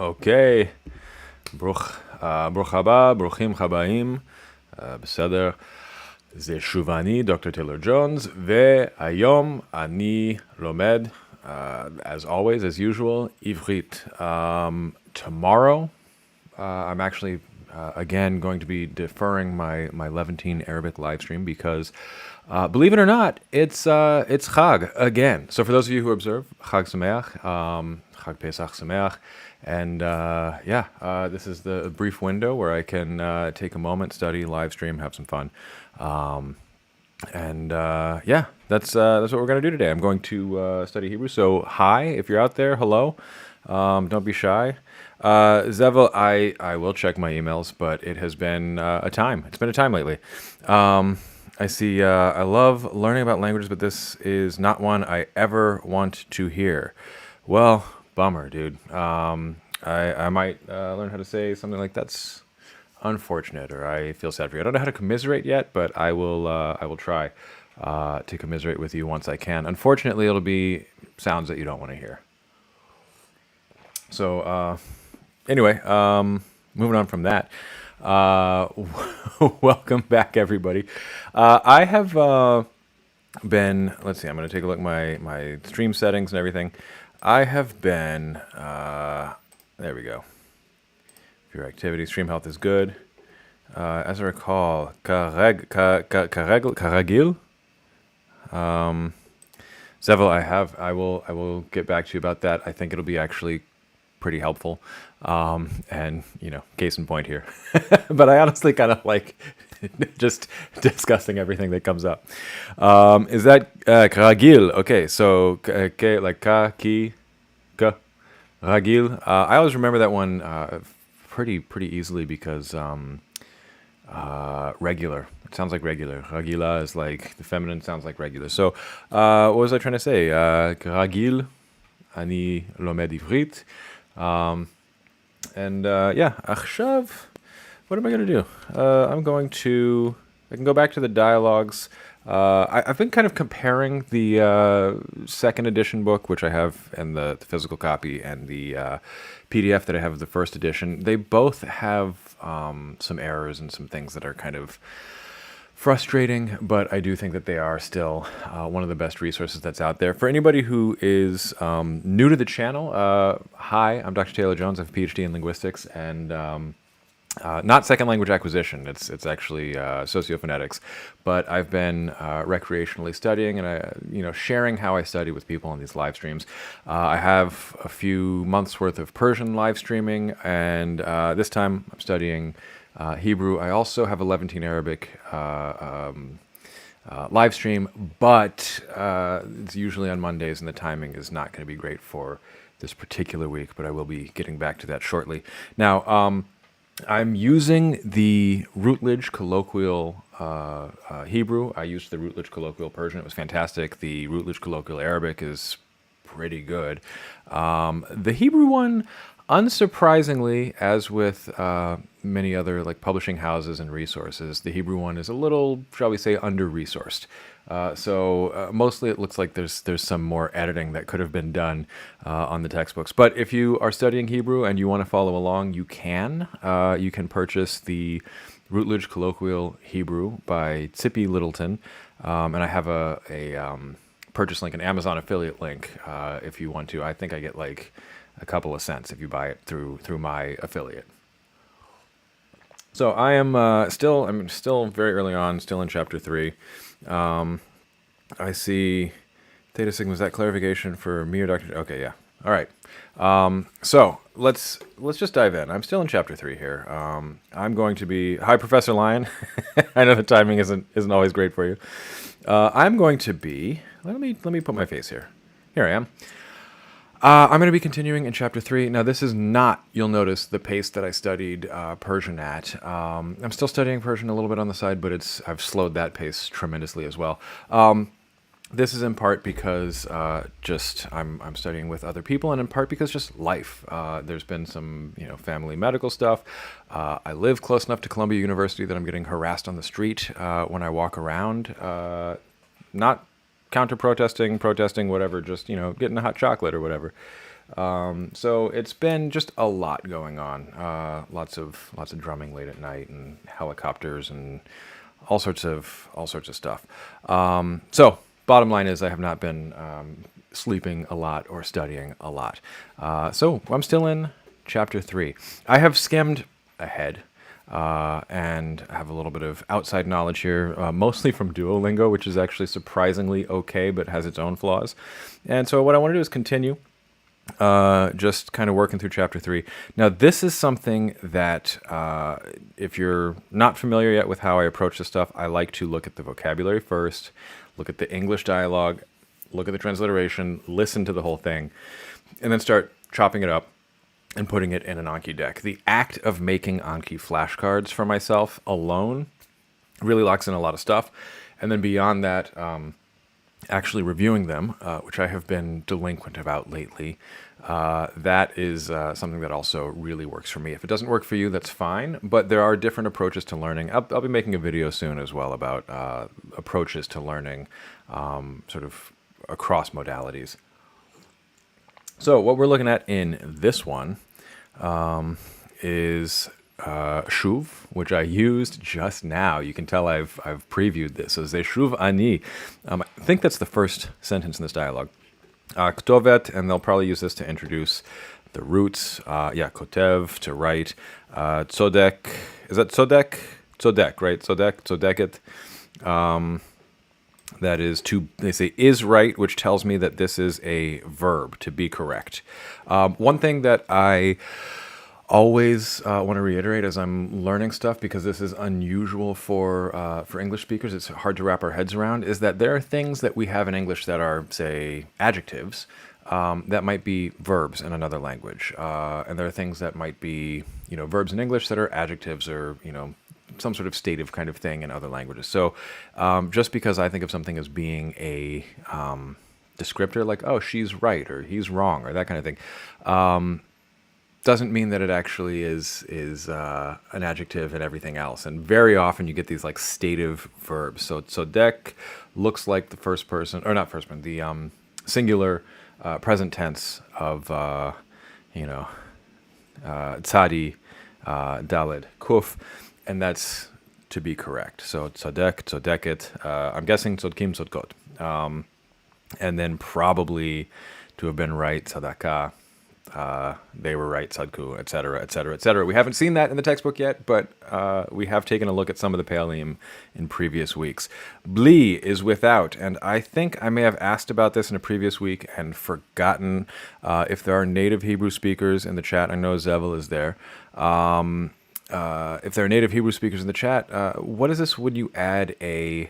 אוקיי, ברוך הבא, ברוכים הבאים, בסדר. זה שוב אני, דוקטור טיילר ג'ונס, והיום אני לומד, as always, as usual, עברית. Tomorrow, I'm actually again going to be deferring my Levantine Arabic live stream because, believe it or not, it's Chag again. So for those of you who observe, Chag Sameach, Chag Pesach Sameach, and this is the brief window where I can take a moment, study, live stream, have some fun. That's what we're going to do today. I'm going to study Hebrew. So hi, if you're out there, hello. Don't be shy. Zevel, I will check my emails, but it has been a time. It's been a time lately. I see, I love learning about languages, but this is not one I ever want to hear. Well, bummer, dude. I might learn how to say something like that's unfortunate, or I feel sad for you. I don't know how to commiserate yet, but I will try to commiserate with you once I can. Unfortunately, it'll be sounds that you don't want to hear. So anyway, moving on from that, welcome back, everybody. I have been, let's see, I'm going to take a look at my stream settings and everything. I have been, there we go. Your activity, stream health is good. As I recall, karagil. Zevel, I will get back to you about that. I think it'll be actually pretty helpful. And case in point here. But I honestly kind of like just discussing everything that comes up. Is that karagil? Okay, so like ka, ki, ka, ragil. I always remember that one pretty easily because regular. It sounds like regular. Ragila is like the feminine sounds like regular. So what was I trying to say? Ragil, ani lomed ivrit. Achshav, what am I going to do? I can go back to the dialogues. I've been kind of comparing the second edition book, which I have, and the physical copy, and the PDF that I have of the first edition. They both have some errors and some things that are kind of frustrating, but I do think that they are still one of the best resources that's out there. For anybody who is new to the channel, hi, I'm Dr. Taylor Jones. I have a PhD in linguistics and not second language acquisition. It's actually sociophonetics. But I've been recreationally studying and sharing how I study with people on these live streams. I have a few months worth of Persian live streaming, and this time I'm studying Hebrew. I also have a Levantine Arabic live stream, but it's usually on Mondays, and the timing is not going to be great for this particular week, but I will be getting back to that shortly. Now, I'm using the Routledge Colloquial Hebrew. I used the Routledge Colloquial Persian. It was fantastic. The Routledge Colloquial Arabic is pretty good. The Hebrew one, unsurprisingly, as with many other like publishing houses and resources, the Hebrew one is a little, shall we say, under-resourced. So mostly it looks like there's some more editing that could have been done on the textbooks. But if you are studying Hebrew and you want to follow along, you can. You can purchase the Routledge Colloquial Hebrew by Tzippi Littleton. And I have a purchase link, an Amazon affiliate link, if you want to. I think I get like a couple of cents if you buy it through my affiliate. So I'm still very early on, still in chapter 3. I see Theta Sigma. Is that clarification for me or Dr.? Okay, yeah. All right. So let's just dive in. I'm still in chapter 3 here. I'm going to be hi, Professor Lyon. I know the timing isn't always great for you. I'm going to be. Let me put my face here. Here I am. I'm going to be continuing in chapter 3. Now, this is not, you'll notice, the pace that I studied Persian at. I'm still studying Persian a little bit on the side, but I've slowed that pace tremendously as well. This is in part because I'm studying with other people, and in part because just life. There's been some family medical stuff. I live close enough to Columbia University that I'm getting harassed on the street when I walk around. Not counter-protesting, protesting, whatever, just, getting a hot chocolate or whatever. So it's been just a lot going on. Lots of drumming late at night and helicopters and all sorts of stuff. So bottom line is I have not been sleeping a lot or studying a lot. So I'm still in chapter 3. I have skimmed ahead and have a little bit of outside knowledge here, mostly from Duolingo, which is actually surprisingly okay, but has its own flaws. And so what I want to do is continue, just kind of working through chapter 3. Now, this is something that, if you're not familiar yet with how I approach this stuff, I like to look at the vocabulary first, look at the English dialogue, look at the transliteration, listen to the whole thing, and then start chopping it up and putting it in an Anki deck. The act of making Anki flashcards for myself alone really locks in a lot of stuff. And then beyond that, actually reviewing them, which I have been delinquent about lately, that is something that also really works for me. If it doesn't work for you, that's fine, but there are different approaches to learning. I'll be making a video soon as well about approaches to learning sort of across modalities. So what we're looking at in this one is shuv, which I used just now. You can tell I've previewed this. So ze shuv ani. I think that's the first sentence in this dialogue. Ktovet, and they'll probably use this to introduce the roots. Kotev, to write. Tzodek, is that tzodek? Tzodek, right? Tzodek, tzodeket. That is to, they say is right, which tells me that this is a verb, to be correct. One thing that I always want to reiterate as I'm learning stuff, because this is unusual for English speakers, it's hard to wrap our heads around, is that there are things that we have in English that are, say, adjectives, that might be verbs in another language. And there are things that might be, verbs in English that are adjectives or, some sort of stative kind of thing in other languages. So just because I think of something as being a descriptor, like, oh, she's right, or he's wrong, or that kind of thing, doesn't mean that it actually is an adjective and everything else. And very often you get these like stative verbs. So tzodek looks like the first person, or not first person, the singular present tense of, tzadi, daled, kuf, and that's to be correct. So tzodek, tzodeket, I'm guessing tzodkim, tzodkot. And then probably to have been right, tzadaka, they were right, sadku, etc., etc., etc. We haven't seen that in the textbook yet, but we have taken a look at some of the Palim in previous weeks. Bli is without, and I think I may have asked about this in a previous week and forgotten. If there are native Hebrew speakers in the chat, I know Zevel is there. If there are native Hebrew speakers in the chat, what is this? Would you add a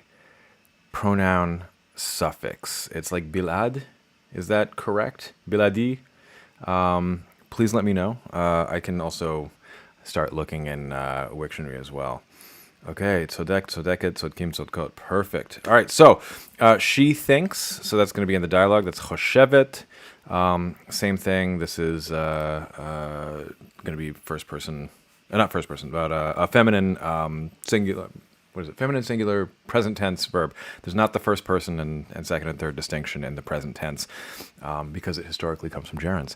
pronoun suffix? It's like bilad. Is that correct? Biladi? Please let me know. I can also start looking in Wiktionary as well. Okay, tzodek, tzodeket, tzodkim, tzodkot. Perfect. All right, so she thinks, so that's going to be in the dialogue. That's choshevet. Same thing. This is going to be first person, not first person, but a feminine singular. What is it? Feminine singular present tense verb. There's not the first person and second and third distinction in the present tense because it historically comes from gerunds.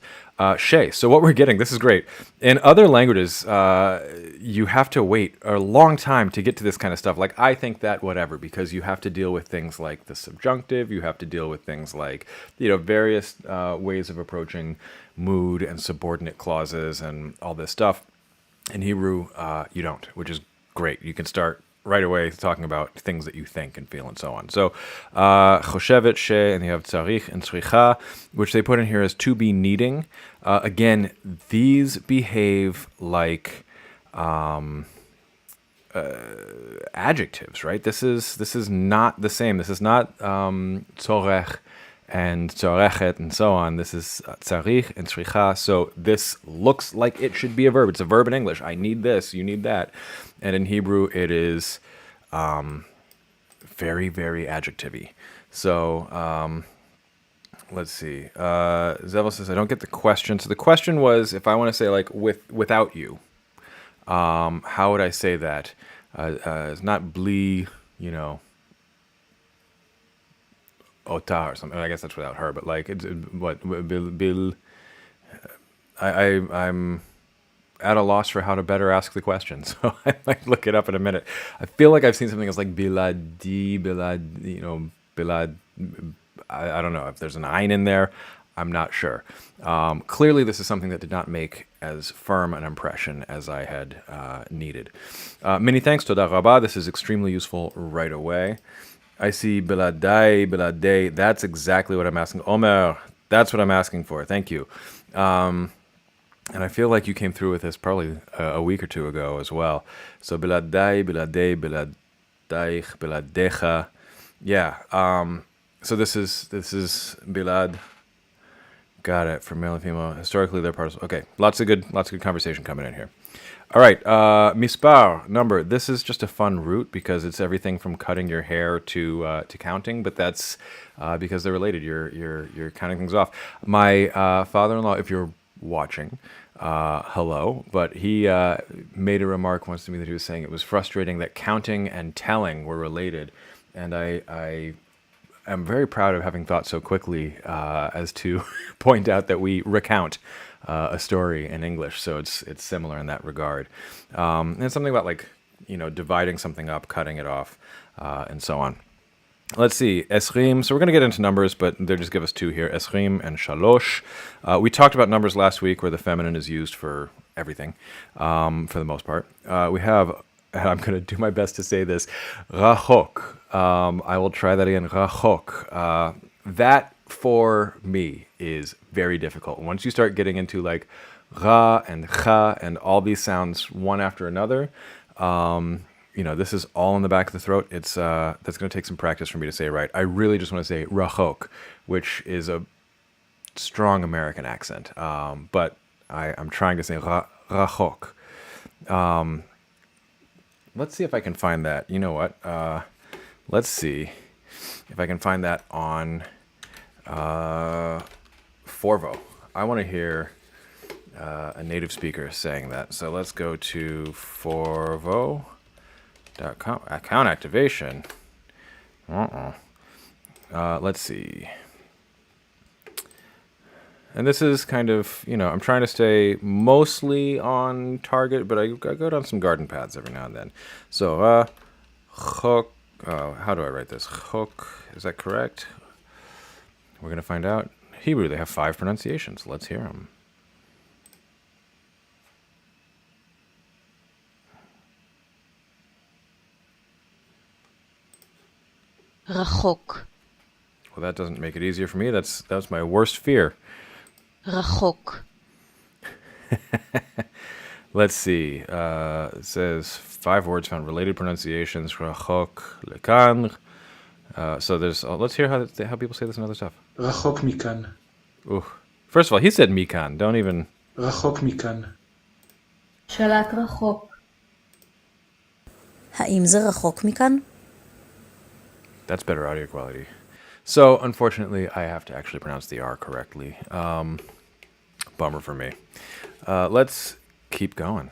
She. So what we're getting, this is great. In other languages, you have to wait a long time to get to this kind of stuff. Like, I think that whatever, because you have to deal with things like the subjunctive. You have to deal with things like, various ways of approaching mood and subordinate clauses and all this stuff. In Hebrew, you don't, which is great. You can start right away talking about things that you think and feel and so on. So, choshevet, she, and you have tzarich and tzricha, which they put in here as to be needing. Again, these behave like adjectives, right? This is not the same. This is not tzorech and tzorechet and so on. This is tzarich and tzricha. So this looks like it should be a verb. It's a verb in English. I need this, you need that. And in Hebrew, it is very, very adjective-y. So let's see. Zevel says, I don't get the question. So the question was, if I want to say like without you, how would I say that? It's not bli, ota or something. I guess that's without her, but like it's what bil I'm at a loss for how to better ask the question, so I might look it up in a minute. I feel like I've seen something else like bilad, bilad. I don't know if there's an ein in there. I'm not sure. Clearly, this is something that did not make as firm an impression as I had needed. Many thanks to Daraba. This is extremely useful right away. I see biladai, biladei. That's exactly what I'm asking. Omer, that's what I'm asking for. Thank you. And I feel like you came through with this probably a week or two ago as well. So biladai, biladei, biladaich, biladecha. Yeah. So this is bilad. Got it. For male and female, historically they're parts. Okay. Lots of good conversation coming in here. All right. Mispar, number. This is just a fun route because it's everything from cutting your hair to counting, but that's because they're related. You're counting things off. My father-in-law, if you're watching, hello, but he made a remark once to me that he was saying it was frustrating that counting and telling were related, and I am very proud of having thought so quickly as to point out that we recount a story in English, so it's similar in that regard. And it's something about dividing something up, cutting it off, and so on. Let's see, esrim. So we're going to get into numbers, but they just give us two here, esrim and shalosh. We talked about numbers last week where the feminine is used for everything, for the most part. We have, and I'm going to do my best to say this, rachok. I will try that again, rachok. That, for me, is very difficult. Once you start getting into like ra and cha and all these sounds one after another, this is all in the back of the throat. It's that's going to take some practice for me to say it right. I really just want to say rachok, which is a strong American accent, but I'm trying to say rachok. Let's see if I can find that. You know what? Let's see if I can find that on Forvo. I want to hear a native speaker saying that. So let's go to Forvo.com. Account activation. Let's see. And this is kind of, I'm trying to stay mostly on target, but I go down some garden paths every now and then. So, chok. How do I write this? Chok. Is that correct? We're going to find out. Hebrew, they have 5 pronunciations. Let's hear them. Rachok. Well, that doesn't make it easier for me. That's my worst fear. Rachok. Let's see. It says 5 words found related pronunciations. Rachok, lekan. So there's. Let's hear how people say this and other stuff. Rachok mikan. Ooh. First of all, he said mikan. Don't even. Rachok mikan. שלט רחוק. האם זה רחוק מכאן? That's better audio quality. So, unfortunately, I have to actually pronounce the R correctly. Bummer for me. Let's keep going.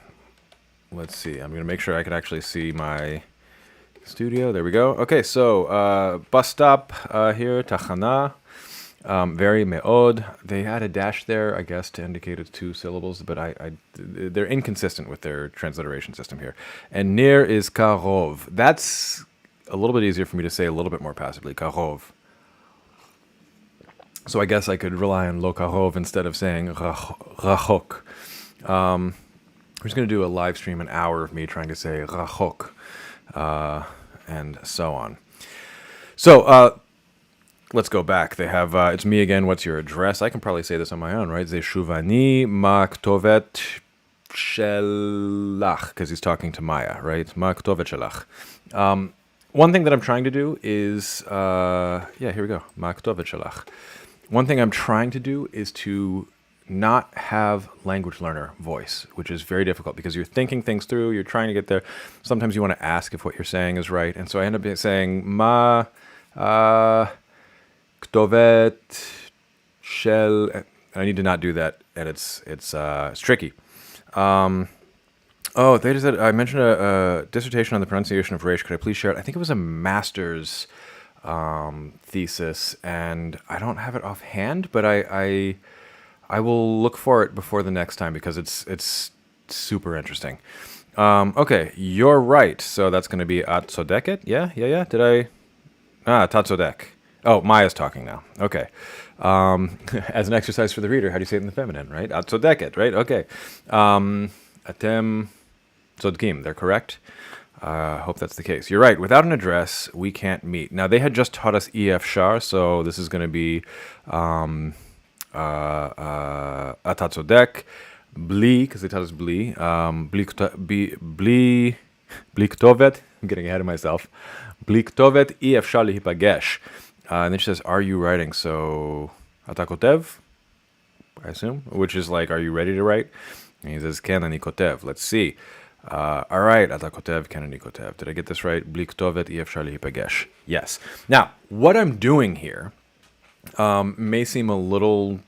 Let's see. I'm going to make sure I can actually see my studio. There we go. Okay, so bus stop here, Tachana. Very me'od. They had a dash there, I guess, to indicate it's 2 syllables, but they're inconsistent with their transliteration system here. And near is karov. That's a little bit easier for me to say a little bit more passively, karov. So I guess I could rely on lo karov instead of saying rachok. I'm just going to do a live stream, an hour of me trying to say rachok, and so on. So let's go back. They have, it's me again, what's your address? I can probably say this on my own, right? Zeshuvani ma ktovet shelach, because he's talking to Maya, right? Ma ktovet shelach. One thing that I'm trying to do is, here we go, ma ktovet shelach. One thing I'm trying to do is to not have language learner voice, which is very difficult because you're thinking things through, you're trying to get there. Sometimes you want to ask if what you're saying is right. And so I end up saying ma ktovet shel. I need to not do that, and it's tricky. They just said, I mentioned a dissertation on the pronunciation of Reish. Could I please share it? I think it was a master's thesis, and I don't have it offhand, but I I will look for it before the next time because it's super interesting. Okay, you're right. So that's going to be atzodeket. Yeah. Did I? Tatzodek. Oh, Maya's talking now. Okay. As an exercise for the reader, how do you say it in the feminine, right? Atzodeket, right? Okay. Atem tzodkim. They're correct. Hope that's the case. You're right. Without an address, we can't meet. Now, they had just taught us EF shar, so this is going to be atatzodek, bli, because they taught us bli, bli ktovet. I'm getting ahead of myself. Bli ktovet EF shar lihipagesh. And then she says, are you writing? So, atakotev, I assume, which is like, are you ready to write? And he says, ken ani kotev. Let's see. All right, אתה כותב, כן אני כותב. Did I get this right? בלי כתובת אי אפשר להיפגש. Yes. Now, what I'm doing here may seem a little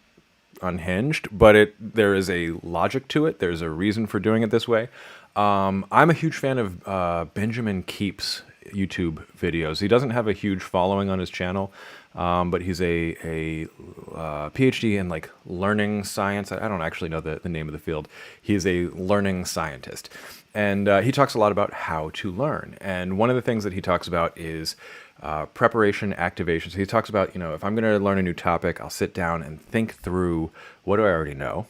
unhinged, but there is a logic to it. There's a reason for doing it this way. I'm a huge fan of Benjamin Keep's YouTube videos. He doesn't have a huge following on his channel, but he's a PhD in like learning science. I don't actually know the name of the field. He's a learning scientist. And he talks a lot about how to learn. And one of the things that he talks about is preparation, activation. So he talks about, if I'm going to learn a new topic, I'll sit down and think through what do I already know.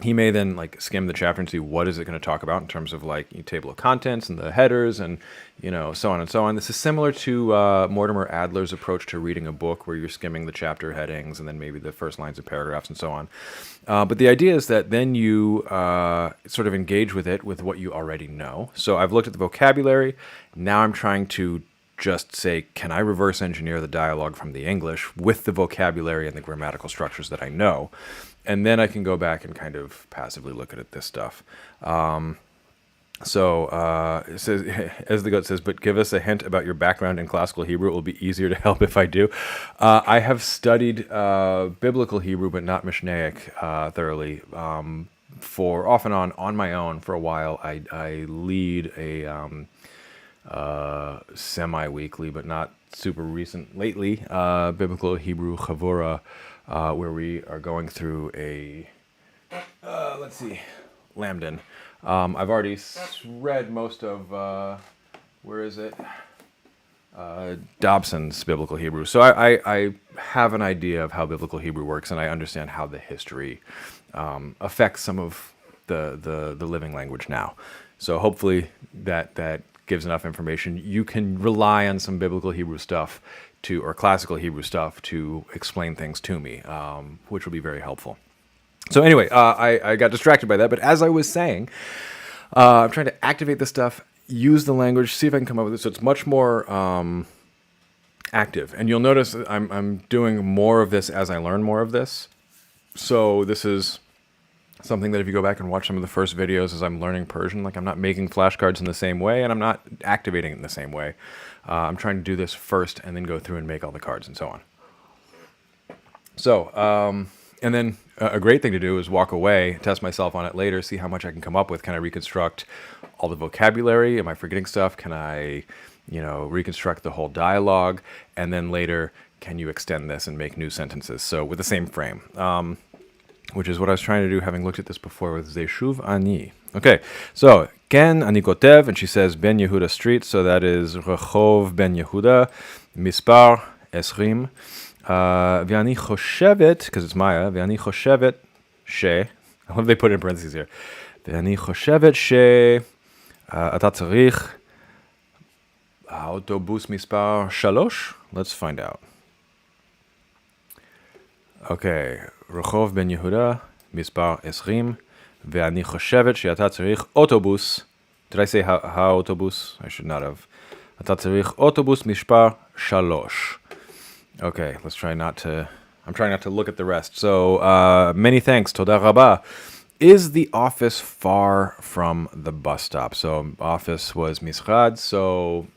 He may then like skim the chapter and see what is it going to talk about in terms of like table of contents and the headers and so on and so on. This is similar to Mortimer Adler's approach to reading a book, where you're skimming the chapter headings and then maybe the first lines of paragraphs and so on. But the idea is that then you sort of engage with it with what you already know. So I've looked at the vocabulary. Now I'm trying to just say, can I reverse engineer the dialogue from the English with the vocabulary and the grammatical structures that I know? And then I can go back and kind of passively look at this stuff. So it says, as the goat says, but give us a hint about your background in classical Hebrew. It will be easier to help if I do. I have studied biblical Hebrew, but not Mishnaic thoroughly. For off and on my own for a while. I lead a semi-weekly, but not super recent lately, biblical Hebrew chavura, where we are going through a, Lambden. I've already read most of, where is it? Dobson's Biblical Hebrew. So I have an idea of how Biblical Hebrew works, and I understand how the history affects some of the living language now. So hopefully that gives enough information. You can rely on some Biblical Hebrew stuff or classical Hebrew stuff to explain things to me, which will be very helpful. So anyway, I got distracted by that, but as I was saying, I'm trying to activate this stuff, use the language, see if I can come up with it so it's much more active. And you'll notice that I'm doing more of this as I learn more of this. So this is something that if you go back and watch some of the first videos as I'm learning Persian, like I'm not making flashcards in the same way and I'm not activating it in the same way. I'm trying to do this first and then go through and make all the cards and so on. So, and then a great thing to do is walk away, test myself on it later, see how much I can come up with. Can I reconstruct all the vocabulary? Am I forgetting stuff? Can I, reconstruct the whole dialogue? And then later, can you extend this and make new sentences? So with the same frame, which is what I was trying to do, having looked at this before with Zeshuv Ani. Okay, so Ken Ani Kotev, and she says Ben Yehuda Street, so that is Rehov Ben Yehuda, Mispar Esrim. Ve'ani choshevet, because it's Maya, ve'ani choshevet she, I love they put it in parentheses here, ve'ani choshevet she, אתה צריך האוטובוס מספר 3? Let's find out. Okay, רחוב בן יהודה, מספר 20, ואני חושבת שאתה צריך אוטובוס. Did I say האוטובוס? I should not have. אתה צריך אוטובוס מספר 3. Okay, let's try not to... I'm trying not to look at the rest. So, many thanks. Toda rabba. Is the office far from the bus stop? So, office was misrad. So,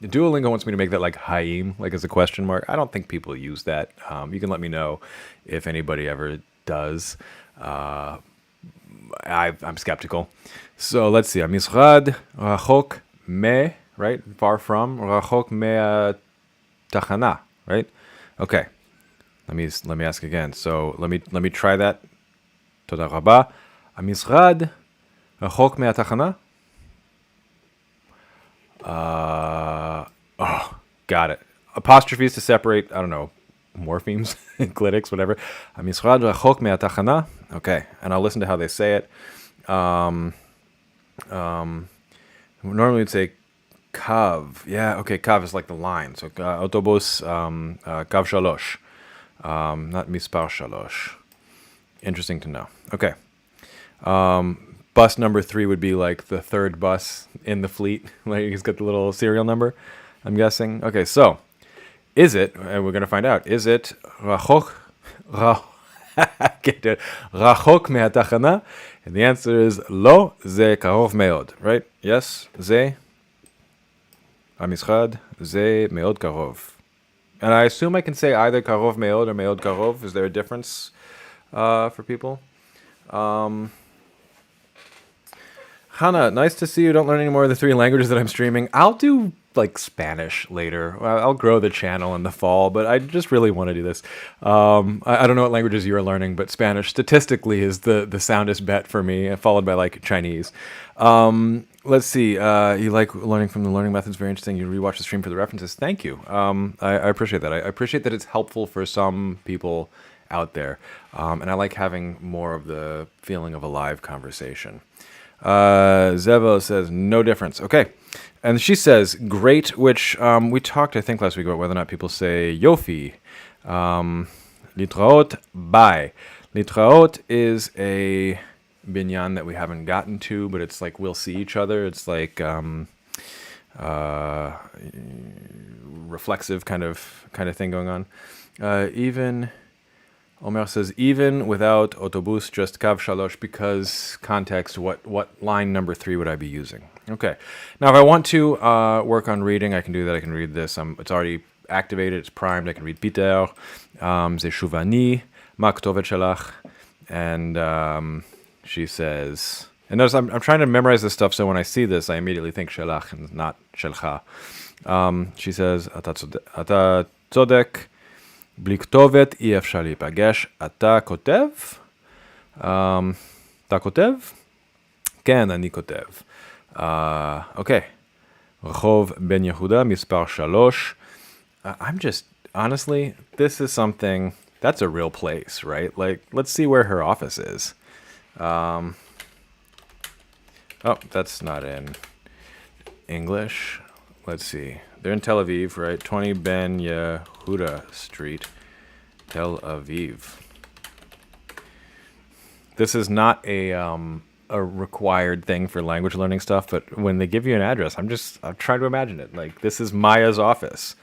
Duolingo wants me to make that like Haim, like as a question mark. I don't think people use that. You can let me know if anybody ever does. I'm skeptical. So, let's see. Misrad, rachok me, right? Far from. Rachok me tachana. Right? Okay. Let me ask again. So let me try that. תודה רבה. המשרד רחוק מהתחנה? Oh, got it. Apostrophes to separate, I don't know, morphemes, clitics, whatever. המשרד רחוק מהתחנה. Okay, and I'll listen to how they say it. Normally we'd say kav. Yeah, okay, kav is like the line. So autobus kav shalosh, not mispar shalosh. Interesting to know. Okay. Bus number 3 would be like the third bus in the fleet. Like he's got the little serial number, I'm guessing. Okay, so is it, and we're going to find out, is it rachok me'atachana? And the answer is lo, ze karov meod, right? Yes, ze, המשרד, ze meod karov. And I assume I can say either karov meod or meod karov. Is there a difference for people? Hannah, nice to see you. Don't learn any more of the 3 languages that I'm streaming. I'll do like Spanish later. I'll grow the channel in the fall, but I just really want to do this. I don't know what languages you are learning, but Spanish statistically is the soundest bet for me, followed by like Chinese. Let's see. You like learning from the learning methods. Very interesting. You rewatch the stream for the references. Thank you. I appreciate that. I appreciate that it's helpful for some people out there. And I like having more of the feeling of a live conversation. Zevo says no difference. Okay. And she says great, which we talked, I think, last week about whether or not people say yofi. Litraot, bye. Litraot is a binyan that we haven't gotten to, but it's like we'll see each other. It's like reflexive kind of thing going on. Even Omer says even without autobus, just kav shalosh, because context, what line number 3 would I be using? Okay. Now, if I want to work on reading, I can do that. I can read this. It's already activated. It's primed. I can read Peter, ze shuvani, ma ktovet shelach, and she says, and notice I'm trying to memorize this stuff, so when I see this, I immediately think shelach and not shelcha. She says, ata tzodek, בלי כתובת אי אפשר להיפגש. אתה כותב? אתה כותב? כן, אני כותב. אוקיי. רחוב בן יהודה, מספר 3. I'm just, honestly, this is something, that's a real place, right? Like, let's see where her office is. Oh, that's not in English. Let's see. They're in Tel Aviv, right? 20 Ben Yehuda Street, Tel Aviv. This is not a required thing for language learning stuff, but when they give you an address, I'm trying to imagine it. Like, this is Maya's office.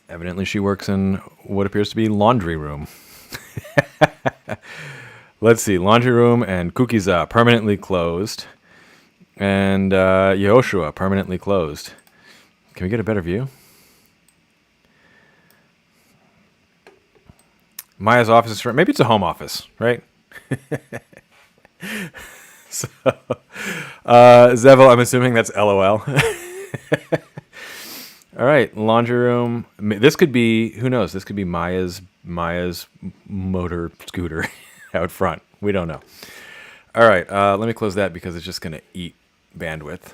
Evidently, she works in what appears to be laundry room. Let's see. Laundry room and Kukiza permanently closed. And Yehoshua, permanently closed. Can we get a better view? Maya's office is maybe it's a home office, right? So, Zevo, I'm assuming that's LOL. All right, laundry room. This could be, who knows? This could be Maya's motor scooter out front. We don't know. All right, let me close that because it's just going to eat bandwidth.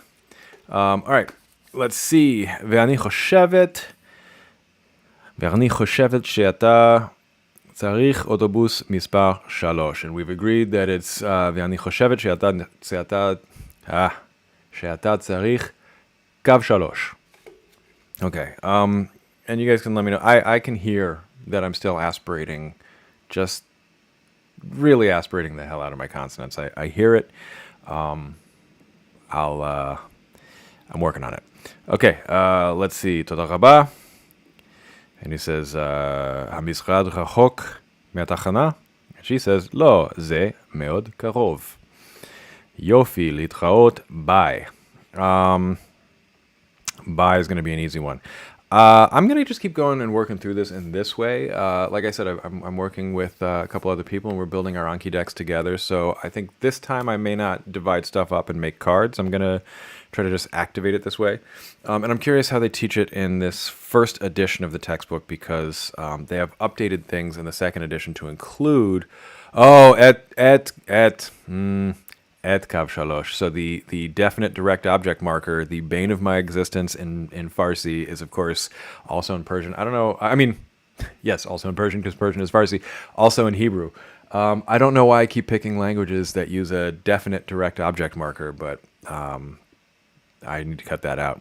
All right, let's see. ואני חושבת שאתה צריך אוטובוס מספר 3. And we've agreed that it's ואני חושבת שאתה צריך קו 3. Okay, and you guys can let me know. I can hear that I'm still aspirating, just really aspirating the hell out of my consonants. I hear it. I'm working on it. Okay, let's see. תודה רבה. And he says, המשרד רחוק מהתחנה? She says, לא, זה מאוד קרוב. יופי, להתראות, bye. Bye is going to be an easy one. I'm gonna just keep going and working through this in this way. Like I said, I'm working with a couple other people, and we're building our Anki decks together. So I think this time I may not divide stuff up and make cards. I'm gonna try to just activate it this way. And I'm curious how they teach it in this first edition of the textbook because they have updated things in the second edition to include. Oh, Et Kav Shalosh. So the definite direct object marker, the bane of my existence in Farsi, is of course also in Persian. I don't know. I mean, yes, also in Persian because Persian is Farsi. Also in Hebrew. I don't know why I keep picking languages that use a definite direct object marker, but I need to cut that out.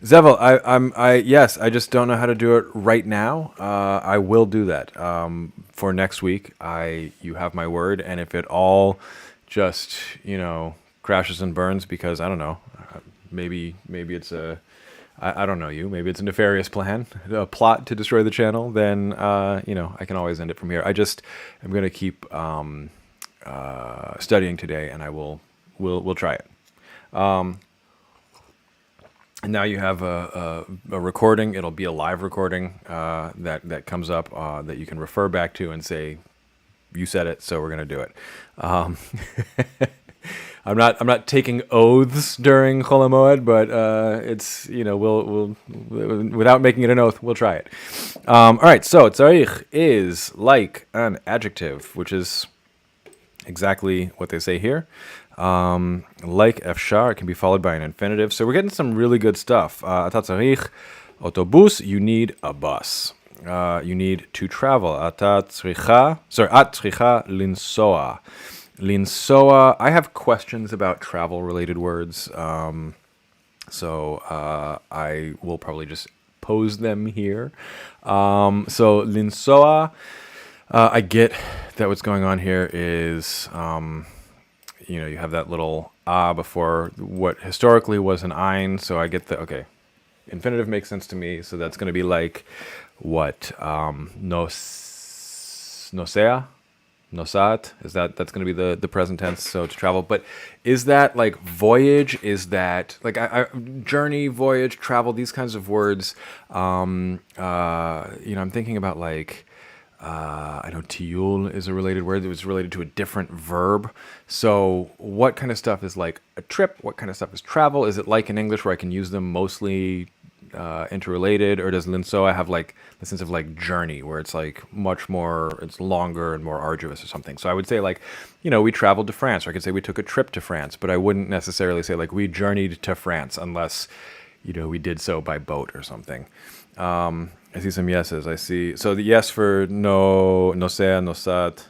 Zevel, yes, I just don't know how to do it right now. I will do that for next week. You have my word, and if it all just crashes and burns because I don't know, maybe it's I don't know you. Maybe it's a nefarious plan, a plot to destroy the channel. Then I can always end it from here. I'm gonna keep studying today, and we'll try it. And now you have a recording. It'll be a live recording that comes up that you can refer back to and say, "You said it, so we're going to do it." I'm not taking oaths during Chol HaMoed, but it's we'll without making it an oath, we'll try it. All right. So tzarich is like an adjective, which is exactly what they say here. Like efshar, it can be followed by an infinitive. So we're getting some really good stuff. Ata tzarich autobus, you need a bus. You need to travel. At tzricha linsoa. Linsoa, I have questions about travel-related words. So I will probably just pose them here. So linsoa, I get that what's going on here is... you have that little before what historically was an ein, so I get okay. Infinitive makes sense to me, so that's going to be like what nosea, nosat is that's going to be the present tense, so to travel. But is that like voyage? Is that like journey, voyage, travel? These kinds of words. I'm thinking about like. I know tiyul is a related word that was related to a different verb. So what kind of stuff is like a trip? What kind of stuff is travel? Is it like in English where I can use them mostly interrelated? Or does linsoa have like the sense of like journey where it's like much more, it's longer and more arduous or something? So I would say like, we traveled to France, or I could say we took a trip to France, but I wouldn't necessarily say like we journeyed to France unless, we did so by boat or something. I see some yeses. I see. So the yes for nosea, nosat.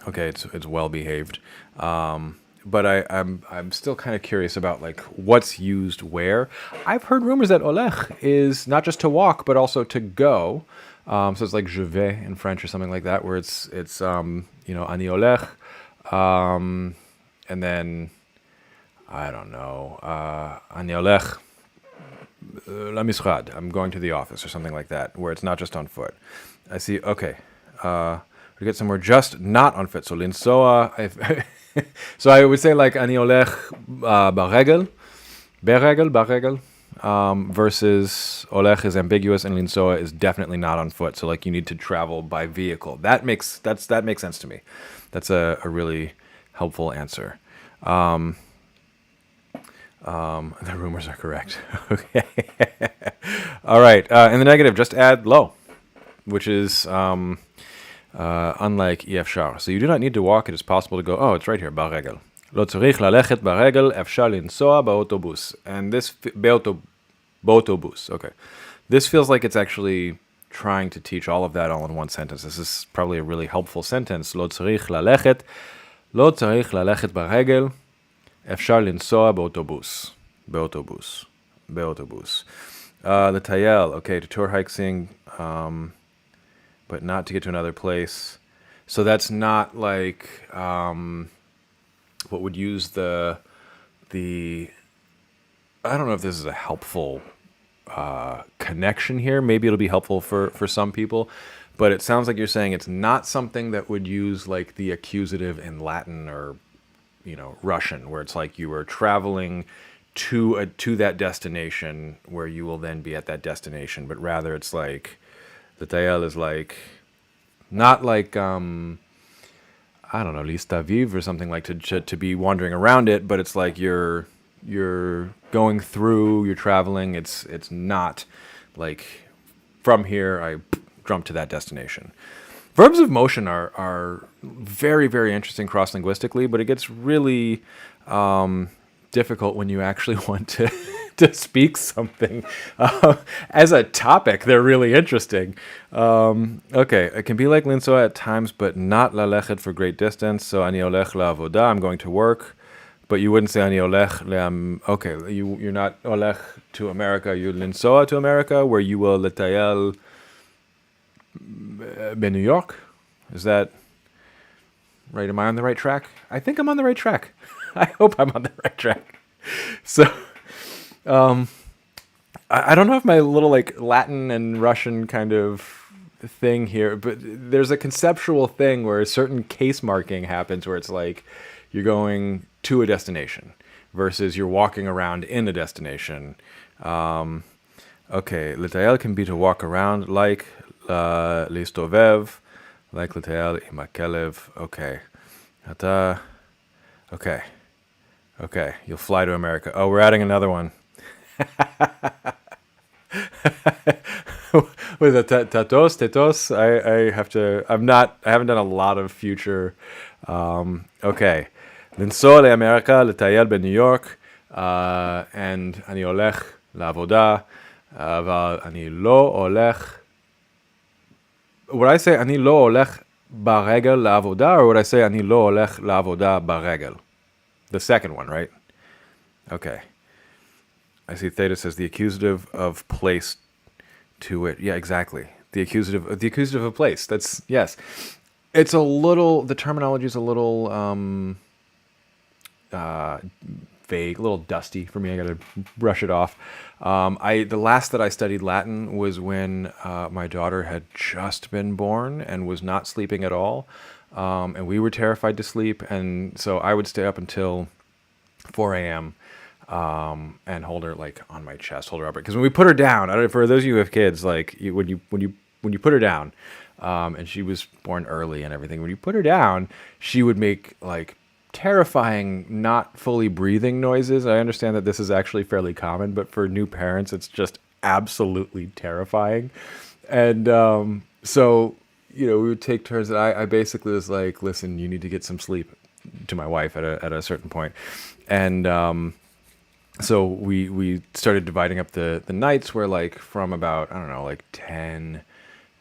Okay, it's well behaved. But I'm still kind of curious about like what's used where. I've heard rumors that olech is not just to walk but also to go. So it's like je vais in French or something like that, where it's ani olech, and then I don't know ani olech. La misrad, I'm going to the office or something like that, where it's not just on foot. I see, okay. We get somewhere just not on foot. So linsoa, so I would say like ani olech baregel, baregel, versus olech is ambiguous and linsoa is definitely not on foot. So like you need to travel by vehicle. That makes sense to me. That's a really helpful answer. The rumors are correct. Okay. All right. In the negative, just add lo, which is unlike efshar. So you do not need to walk. It is possible to go. Oh, it's right here. Baregel. Lo tzarich lalechet baregel efshar linsoa באוטובוס. And this באוטובוס. Okay. This feels like it's actually trying to teach all of that all in one sentence. This is probably a really helpful sentence. lo tzarich ללכת ברגל. אפשר לנסוע באוטובוס. לטייל, okay, to tour, hike, sing, but not to get to another place. So that's not like what would use the I don't know if this is a helpful connection here. Maybe it'll be helpful for some people, but it sounds like you're saying it's not something that would use like the accusative in Latin or Russian, where it's like you were traveling to that destination where you will then be at that destination, but rather it's like L'Tayel is like not like I don't know, L'Istaviv or something like to be wandering around it, but it's like you're going through, you're traveling. It's not like from here I jump to that destination. Verbs of motion are very, very interesting cross-linguistically, but it gets really difficult when you actually want to speak something. As a topic, they're really interesting. Okay, it can be like linsoa at times, but not lalechet for great distance. So ani olech la'avoda, I'm going to work. But you wouldn't say ani olech okay, you're not olech to America, you're linsoa to America, where you will letayel New York. Is that right? Am I on the right track? I think I'm on the right track. I hope I'm on the right track. So, I don't know if my little like Latin and Russian kind of thing here, but there's a conceptual thing where a certain case marking happens where it's like you're going to a destination versus you're walking around in a destination. Okay, l'tayel can be to walk around like listovev, like l'tayel imakelev. Okay, okay. Okay, you'll fly to America. Oh, we're adding another one. With a tetos. I have to. I haven't done a lot of future. Okay, לנסוע לאמריקה, לטייל בניו יורק, and אני הולך לעבודה, אבל אני לא הולך. Would I say אני לא הולך ברגל לעבודה, or would I say אני לא הולך לעבודה ברגל? The second one, right? Okay. I see Theta says the accusative of place to it. Yeah, exactly. The accusative of place. That's, yes. It's a little, the terminology is a little vague, a little dusty for me. I got to brush it off. The last that I studied Latin was when my daughter had just been born and was not sleeping at all. And we were terrified to sleep. And so I would stay up until 4 a.m. And hold her like on my chest, hold her up. Because when we put her down, I don't know, for those of you who have kids, like when you put her down, and she was born early and everything, when you put her down, she would make like terrifying, not fully breathing noises. I understand that this is actually fairly common, but for new parents, it's just absolutely terrifying. And so, we would take turns. And I basically was like, listen, you need to get some sleep, to my wife at a certain point. And so we started dividing up the nights where like from about, I don't know, like 10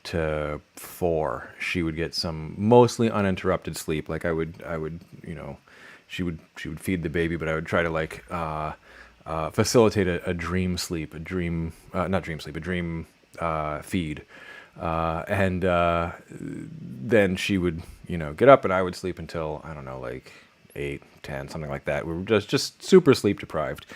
to 4, she would get some mostly uninterrupted sleep. Like I would, she would feed the baby, but I would try to like facilitate a dream sleep, a dream feed. And then she would, get up and I would sleep until, I don't know, like 8, 10, something like that. We were just super sleep deprived.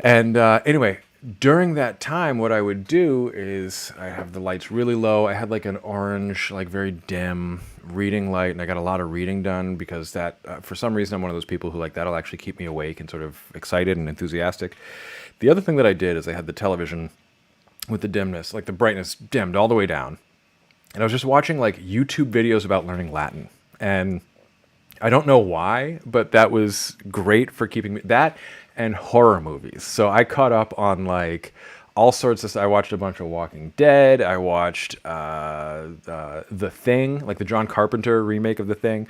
And anyway, during that time, what I would do is I have the lights really low. I had like an orange, like very dim reading light, and I got a lot of reading done because that, for some reason, I'm one of those people who like that'll actually keep me awake and sort of excited and enthusiastic. The other thing that I did is I had the television with the dimness, like the brightness dimmed all the way down. And I was just watching like YouTube videos about learning Latin. And I don't know why, but that was great for keeping me, that and horror movies. So I caught up on like all sorts of, I watched a bunch of Walking Dead. I watched The Thing, like the John Carpenter remake of The Thing.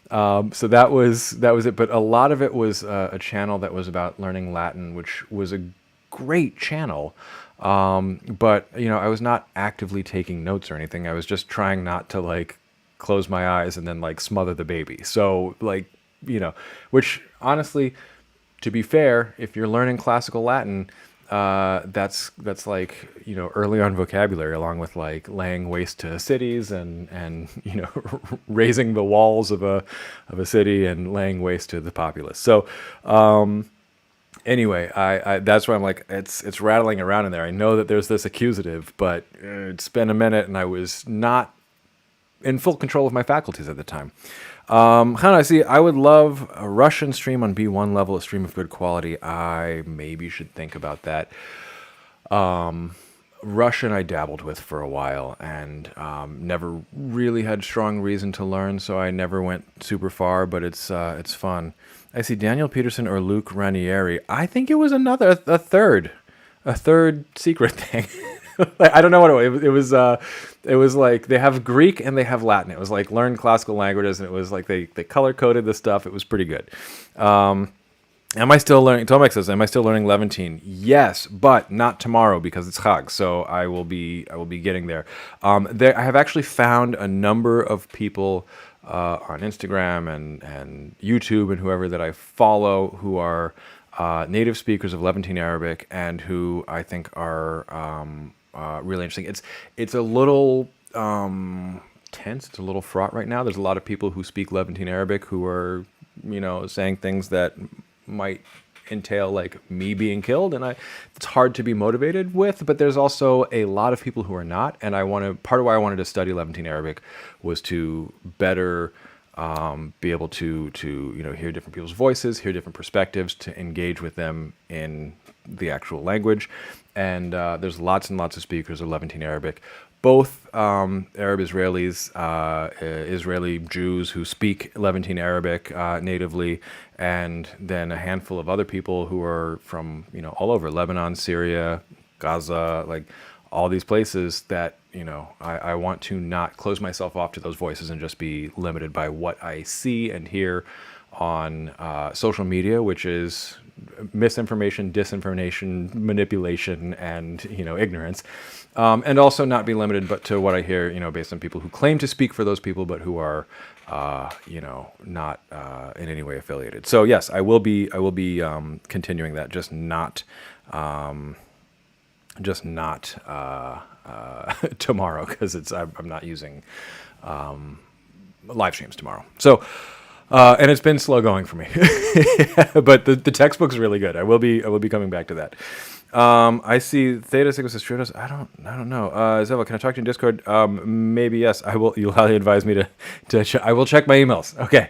So that was it. But a lot of it was a channel that was about learning Latin, which was a great channel. But I was not actively taking notes or anything. I was just trying not to like close my eyes and then like smother the baby. So like, which honestly, to be fair, if you're learning classical Latin, that's like, early on vocabulary, along with like laying waste to cities and raising the walls of a city and laying waste to the populace. So, anyway, I that's why I'm like, it's rattling around in there. I know that there's this accusative, but it's been a minute and I was not in full control of my faculties at the time. Hannah, I see. I would love a Russian stream on B1 level, a stream of good quality. I maybe should think about that. Russian I dabbled with for a while and never really had strong reason to learn, so I never went super far. But it's fun. I see Daniel Peterson or Luke Ranieri. I think it was a third secret thing. Like, I don't know what it was. It was like they have Greek and they have Latin. It was like learn classical languages, and it was like they color coded the stuff. It was pretty good. Am I still learning? Tomek says, "Am I still learning Levantine?" Yes, but not tomorrow because it's Chag. So I will be getting there. I have actually found a number of people on Instagram and YouTube and whoever that I follow who are native speakers of Levantine Arabic and who I think are really interesting. It's a little tense. It's a little fraught right now. There's a lot of people who speak Levantine Arabic who are saying things that might entail like me being killed, and it's hard to be motivated with. But there's also a lot of people who are not, and part of why I wanted to study Levantine Arabic was to better be able to hear different people's voices, hear different perspectives, to engage with them in the actual language. And there's lots and lots of speakers of Levantine Arabic, both Arab Israelis, Israeli Jews who speak Levantine Arabic natively, and then a handful of other people who are from all over Lebanon, Syria, Gaza, like all these places that I want to not close myself off to those voices and just be limited by what I see and hear on social media, which is misinformation, disinformation, manipulation, and ignorance, and also not be limited but to what I hear based on people who claim to speak for those people but who are not in any way affiliated. So yes, I will be continuing that, just not tomorrow, because I'm not using live streams tomorrow. So and it's been slow going for me, but the textbook's really good. I will be coming back to that. I see Theta Sigma Stratos. I don't know. Zeva, can I talk to you in Discord? Maybe yes. I will. You'll highly advise me to. I will check my emails. Okay,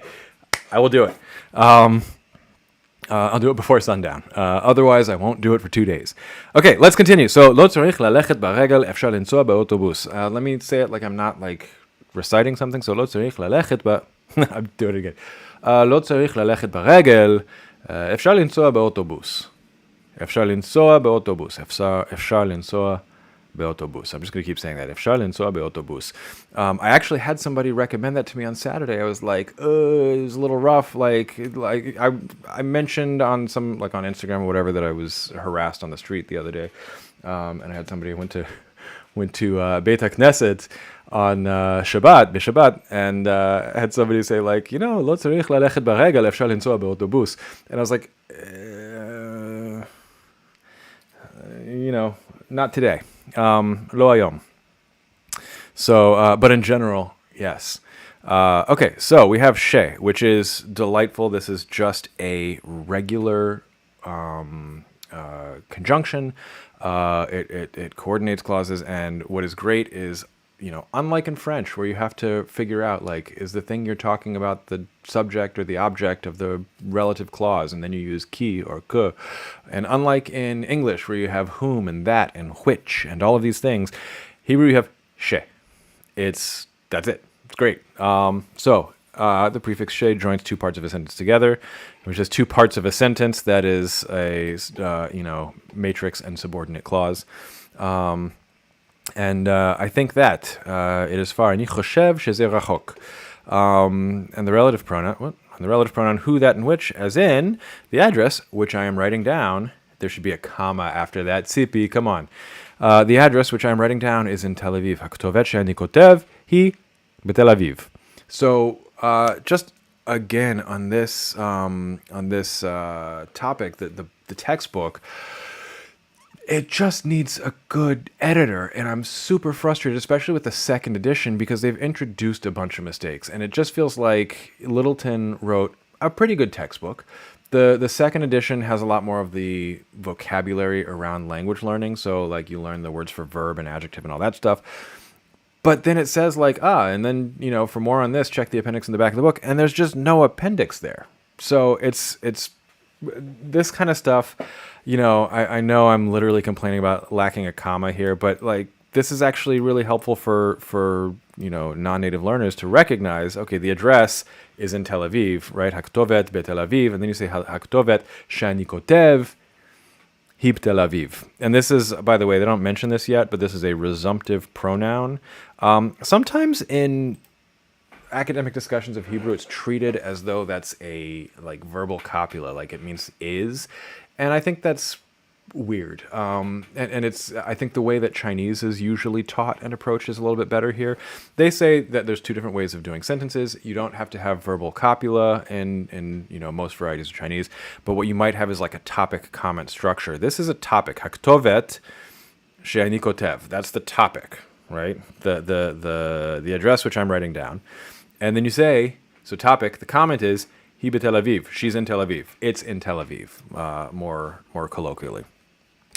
I will do it. I'll do it before sundown. Otherwise, I won't do it for 2 days. Okay, let's continue. So, לא צריך ללכת ברגל, אפשר לנסוע באוטובוס. Let me say it like I'm not like reciting something. So, לא צריך ללכת I'm doing it again. לא צריך ללכת ברגל, אפשר לנסוע באוטובוס. אפשר לנסוע באוטובוס. אפשר לנסוע באוטובוס. I'm just going to keep saying that. אפשר לנסוע באוטובוס. I actually had somebody recommend that to me on Saturday. I was like, it was a little rough. Like I mentioned on some, like on Instagram or whatever, that I was harassed on the street the other day. And I had somebody who went to Beit HaKnesset on Shabbat, and had somebody say like, לא צריך ללכת ברגל, אפשר לנסוע באוטובוס. And I was like, not today. לא היום. So, but in general, yes. Okay, so we have she, which is delightful. This is just a regular conjunction. It coordinates clauses, and what is great is, unlike in French, where you have to figure out, like, is the thing you're talking about the subject or the object of the relative clause, and then you use qui or que. And unlike in English, where you have whom and that and which and all of these things, Hebrew you have she. That's it. It's great. The prefix she joins two parts of a sentence together, which is two parts of a sentence that is a matrix and subordinate clause. And I think that it is far. אני חושב שזה רחוק. And the relative pronoun, the relative pronoun who, that, and which, as in the address, which I am writing down. There should be a comma after that. Tzipi, come on. The address, which I'm writing down, is in Tel Aviv. הכתובת שאני כותב היא בתל אביב. So, just again on this topic, the textbook, it just needs a good editor, and I'm super frustrated, especially with the second edition, because they've introduced a bunch of mistakes, and it just feels like Littleton wrote a pretty good textbook. The second edition has a lot more of the vocabulary around language learning, so like you learn the words for verb and adjective and all that stuff. But then it says like, and then, for more on this, check the appendix in the back of the book. And there's just no appendix there. So it's this kind of stuff, I know I'm literally complaining about lacking a comma here, but like this is actually really helpful for non-native learners to recognize, okay, the address is in Tel Aviv, right? Haktovet beTel Aviv, and then you say Haktovet shani kotev hi b'Tel Aviv. And this is, by the way, they don't mention this yet, but this is a resumptive pronoun. Sometimes in academic discussions of Hebrew, it's treated as though that's a like verbal copula, like it means is, and I think that's weird. And it's, I think the way that Chinese is usually taught and approached is a little bit better here. They say that there's two different ways of doing sentences. You don't have to have verbal copula in most varieties of Chinese, but what you might have is like a topic comment structure. This is a topic. Haktovet she'ani kotev. That's the topic, right? The address which I'm writing down. And then you say, so topic, the comment is, hi b'Tel Aviv. She's in Tel Aviv. It's in Tel Aviv, more colloquially.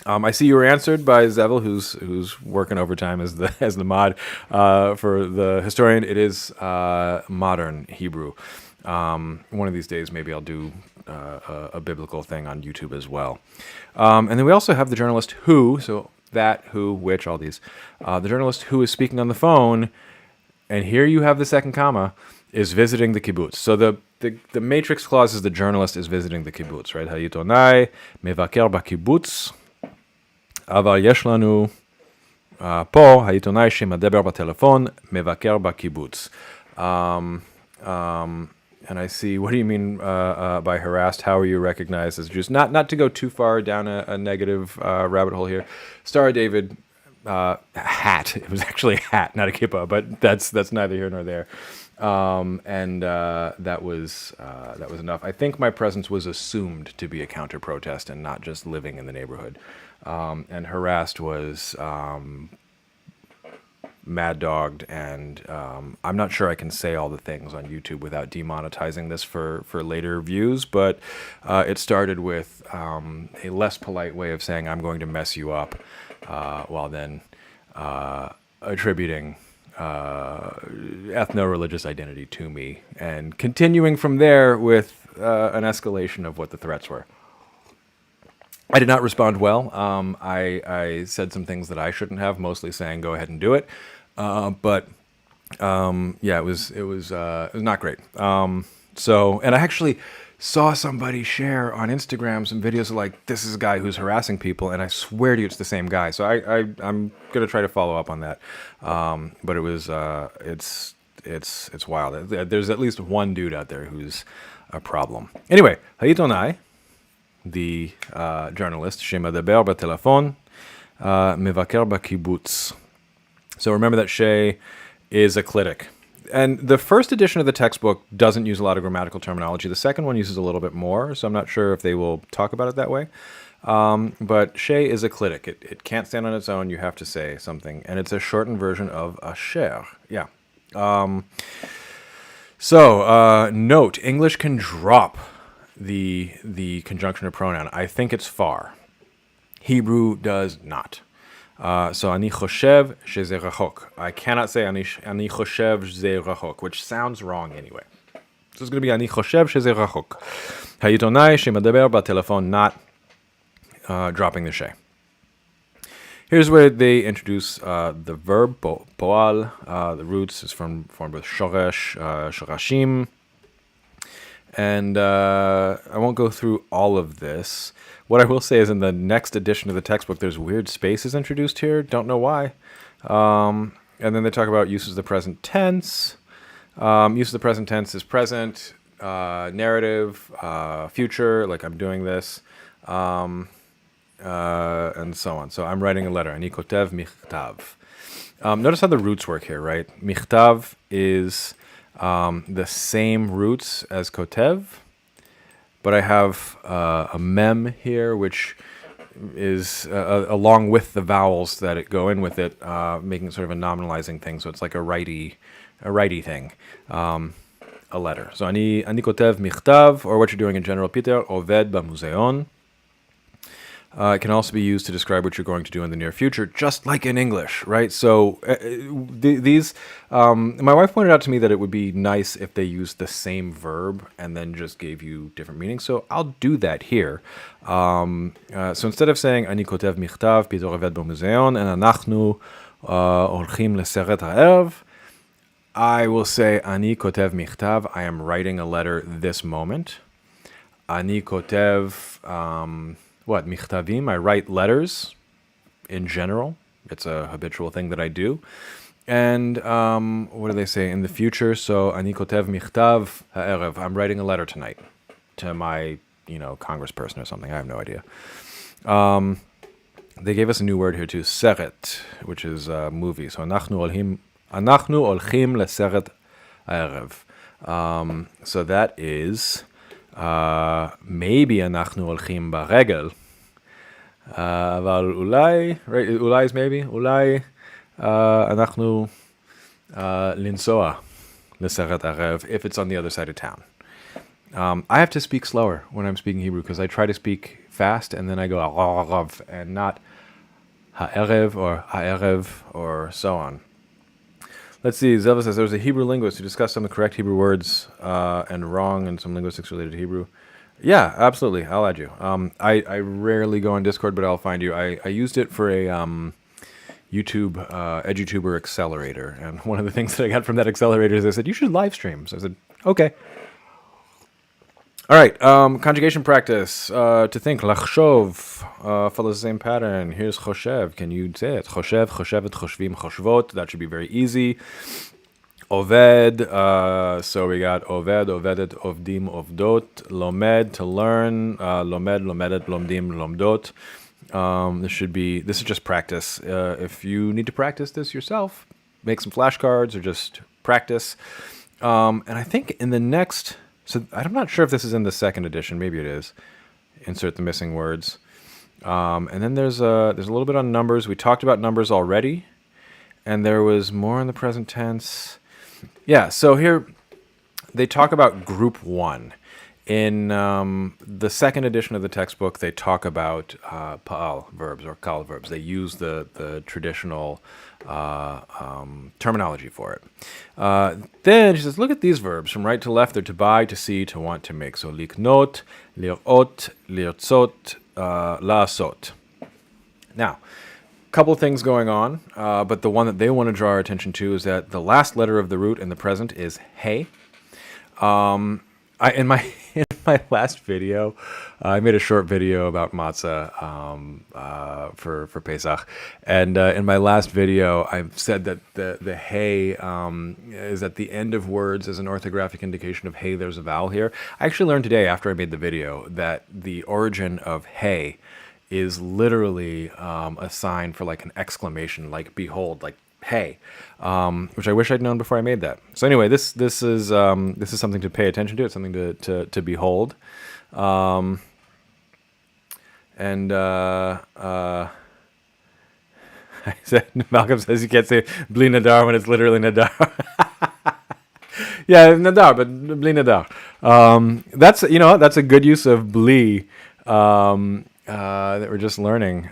I see you were answered by Zevel, who's working overtime as the mod for the historian. It is modern Hebrew. One of these days, maybe I'll do a biblical thing on YouTube as well. And then we also have the journalist who, so that, who, which, all these. The journalist who is speaking on the phone, and here you have the second comma, is visiting the kibbutz. So the matrix clause is the journalist is visiting the kibbutz, right? Hayitonai mevaker b'kibbutz, aval yesh lanu po hayitonai shemadeber b'telefon mevaker b'kibbutz. And I see, what do you mean by harassed? How are you recognized as Jews? Not to go too far down a negative rabbit hole here. Star David, hat. It was actually a hat, not a kippah, but that's neither here nor there. And that was enough. I think my presence was assumed to be a counter protest and not just living in the neighborhood. And harassed was mad dogged, and I'm not sure I can say all the things on YouTube without demonetizing this for later views, but it started with a less polite way of saying I'm going to mess you up, while then attributing ethno-religious identity to me, and continuing from there with an escalation of what the threats were. I did not respond well. I said some things that I shouldn't have, mostly saying go ahead and do it. But it was not great. And I actually saw somebody share on Instagram some videos of like, this is a guy who's harassing people, and I swear to you it's the same guy. So I'm gonna try to follow up on that. But it was it's wild. There's at least one dude out there who's a problem. Anyway, Hayitonai, the journalist, shemadeber b'telefon, mevaker b'kibbutz. So remember that she is eclitic. And the first edition of the textbook doesn't use a lot of grammatical terminology. The second one uses a little bit more, so I'm not sure if they will talk about it that way. But she is eclitic. It can't stand on its own. You have to say something. And it's a shortened version of asher. Yeah. Note, English can drop the conjunction of pronoun. I think it's far. Hebrew does not. So ani choshev sheze rachok. I cannot say ani choshev sheze rachok, which sounds wrong anyway. So it's going to be ani choshev sheze rachok. Hayitonai shemadeber b'telefon, not dropping the she. Here's where they introduce the verb poal. The roots is formed with shoresh, shorashim. And I won't go through all of this. What I will say is in the next edition of the textbook, there's weird spaces introduced here. Don't know why. And then they talk about uses of the present tense. Use of the present tense is present, narrative, future, like I'm doing this, and so on. So I'm writing a letter. Ani kotev michtav. Notice how the roots work here, right? Michtav is the same roots as kotev, but I have a mem here, which is along with the vowels that go in with it, making it sort of a nominalizing thing. So it's like a righty thing, a letter. So ani kotev michtav, or what you're doing in general, Peter, oved b'museon. It can also be used to describe what you're going to do in the near future, just like in English, right? So these, my wife pointed out to me that it would be nice if they used the same verb and then just gave you different meanings. So I'll do that here. So instead of saying אני כותב מכתב בתור עובד במוזיאון and אנחנו הולכים לסרט הערב, I will say אני כותב מכתב, I am writing a letter this moment. אני כותב, what, מכתבים? I write letters in general. It's a habitual thing that I do. And what do they say in the future? So אני כותב מכתב הערב. I'm writing a letter tonight to my, congressperson or something. I have no idea. They gave us a new word here too, סרט, which is a movie. So אנחנו הולכים לסרט הערב. So that is maybe אנחנו הולכים ברגל. אבל אולי, right, אולי is maybe, אולי אנחנו לנסוע לסרט ערב if it's on the other side of town. I have to speak slower when I'm speaking Hebrew because I try to speak fast and then I go arav and not ha'erev or so on. Let's see, Zelva says there was a Hebrew linguist who discussed some of the correct Hebrew words and wrong and some linguistics related to Hebrew. Yeah, absolutely. I'll add you. I rarely go on Discord, but I'll find you. I used it for a YouTube EduTuber accelerator. And one of the things that I got from that accelerator is they said, you should live stream. So I said, okay. All right, conjugation practice. To think, לחשוב, follows the same pattern. Here's חושב. Can you say it? חושב, חושבת, חושבים, חושבות. That should be very easy. עובד, so we got עובד, עובדת, עובדים, עובדות. לומד, to learn. לומד, לומדת, לומדים, לומדות. This is just practice. If you need to practice this yourself, make some flashcards or just practice. And I think in the next... So I'm not sure if this is in the second edition. Maybe it is. Insert the missing words. And then there's a little bit on numbers. We talked about numbers already. And there was more in the present tense. Yeah, so here they talk about group one. In the second edition of the textbook, they talk about pa'al verbs or kal verbs. They use the traditional terminology for it. Then she says, look at these verbs from right to left. They're to buy, to see, to want, to make. So liknot, lirot, lirtzot, la'asot. Now, a couple of things going on, but the one that they want to draw our attention to is that the last letter of the root in the present is hey. In my last video, I made a short video about matzah for Pesach, and in my last video, I said that the hey is at the end of words as an orthographic indication of hey. There's a vowel here. I actually learned today after I made the video that the origin of hey is literally a sign for like an exclamation, like behold, like hey, which I wish I'd known before I made that. So anyway, this is something to pay attention to. It's something to behold. I said, Malcolm says you can't say bli nadar when it's literally nadar. Yeah, nadar, but bli nadar. That's a good use of bli. That we're just learning,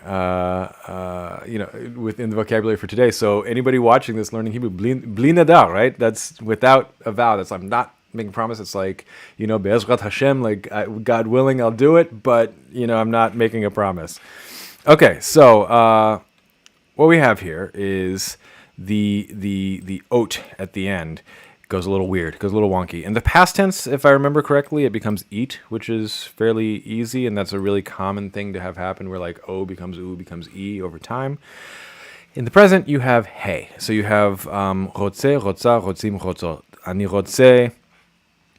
within the vocabulary for today. So anybody watching this learning Hebrew, bli nadar, right? That's without a vow. That's I'm not making a promise. It's like, be'ezrat Hashem, like God willing, I'll do it, but I'm not making a promise. Okay, so what we have here is the oat at the end. Goes a little weird, goes a little wonky. In the past tense, if I remember correctly, it becomes eat, which is fairly easy, and that's a really common thing to have happen where like O becomes U becomes E over time. In the present, you have hey. So you have רוצה, רוצה, רוצים, רוצות. אני רוצה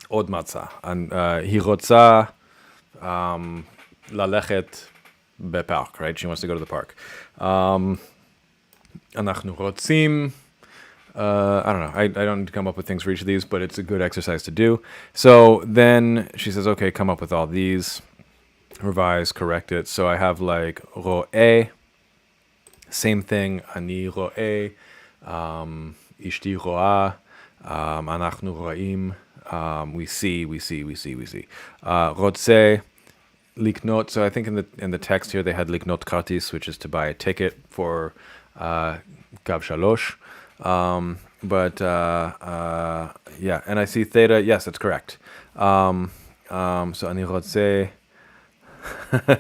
עוד מצה. היא רוצה ללכת בפארק, right? She wants to go to the park. אנחנו רוצים... I don't know. I don't need to come up with things for each of these, but it's a good exercise to do. So then she says, okay, come up with all these. Revise, correct it. So I have like ro'eh. Same thing. Ani ro'eh. Ishti ro'ah. Anachnu ro'im. We see. Rotze. liknot. So I think in the text here they had liknot kartis, which is to buy a ticket for Gav Shalosh. Yeah, and I see theta. Yes, that's correct. So אני רוצה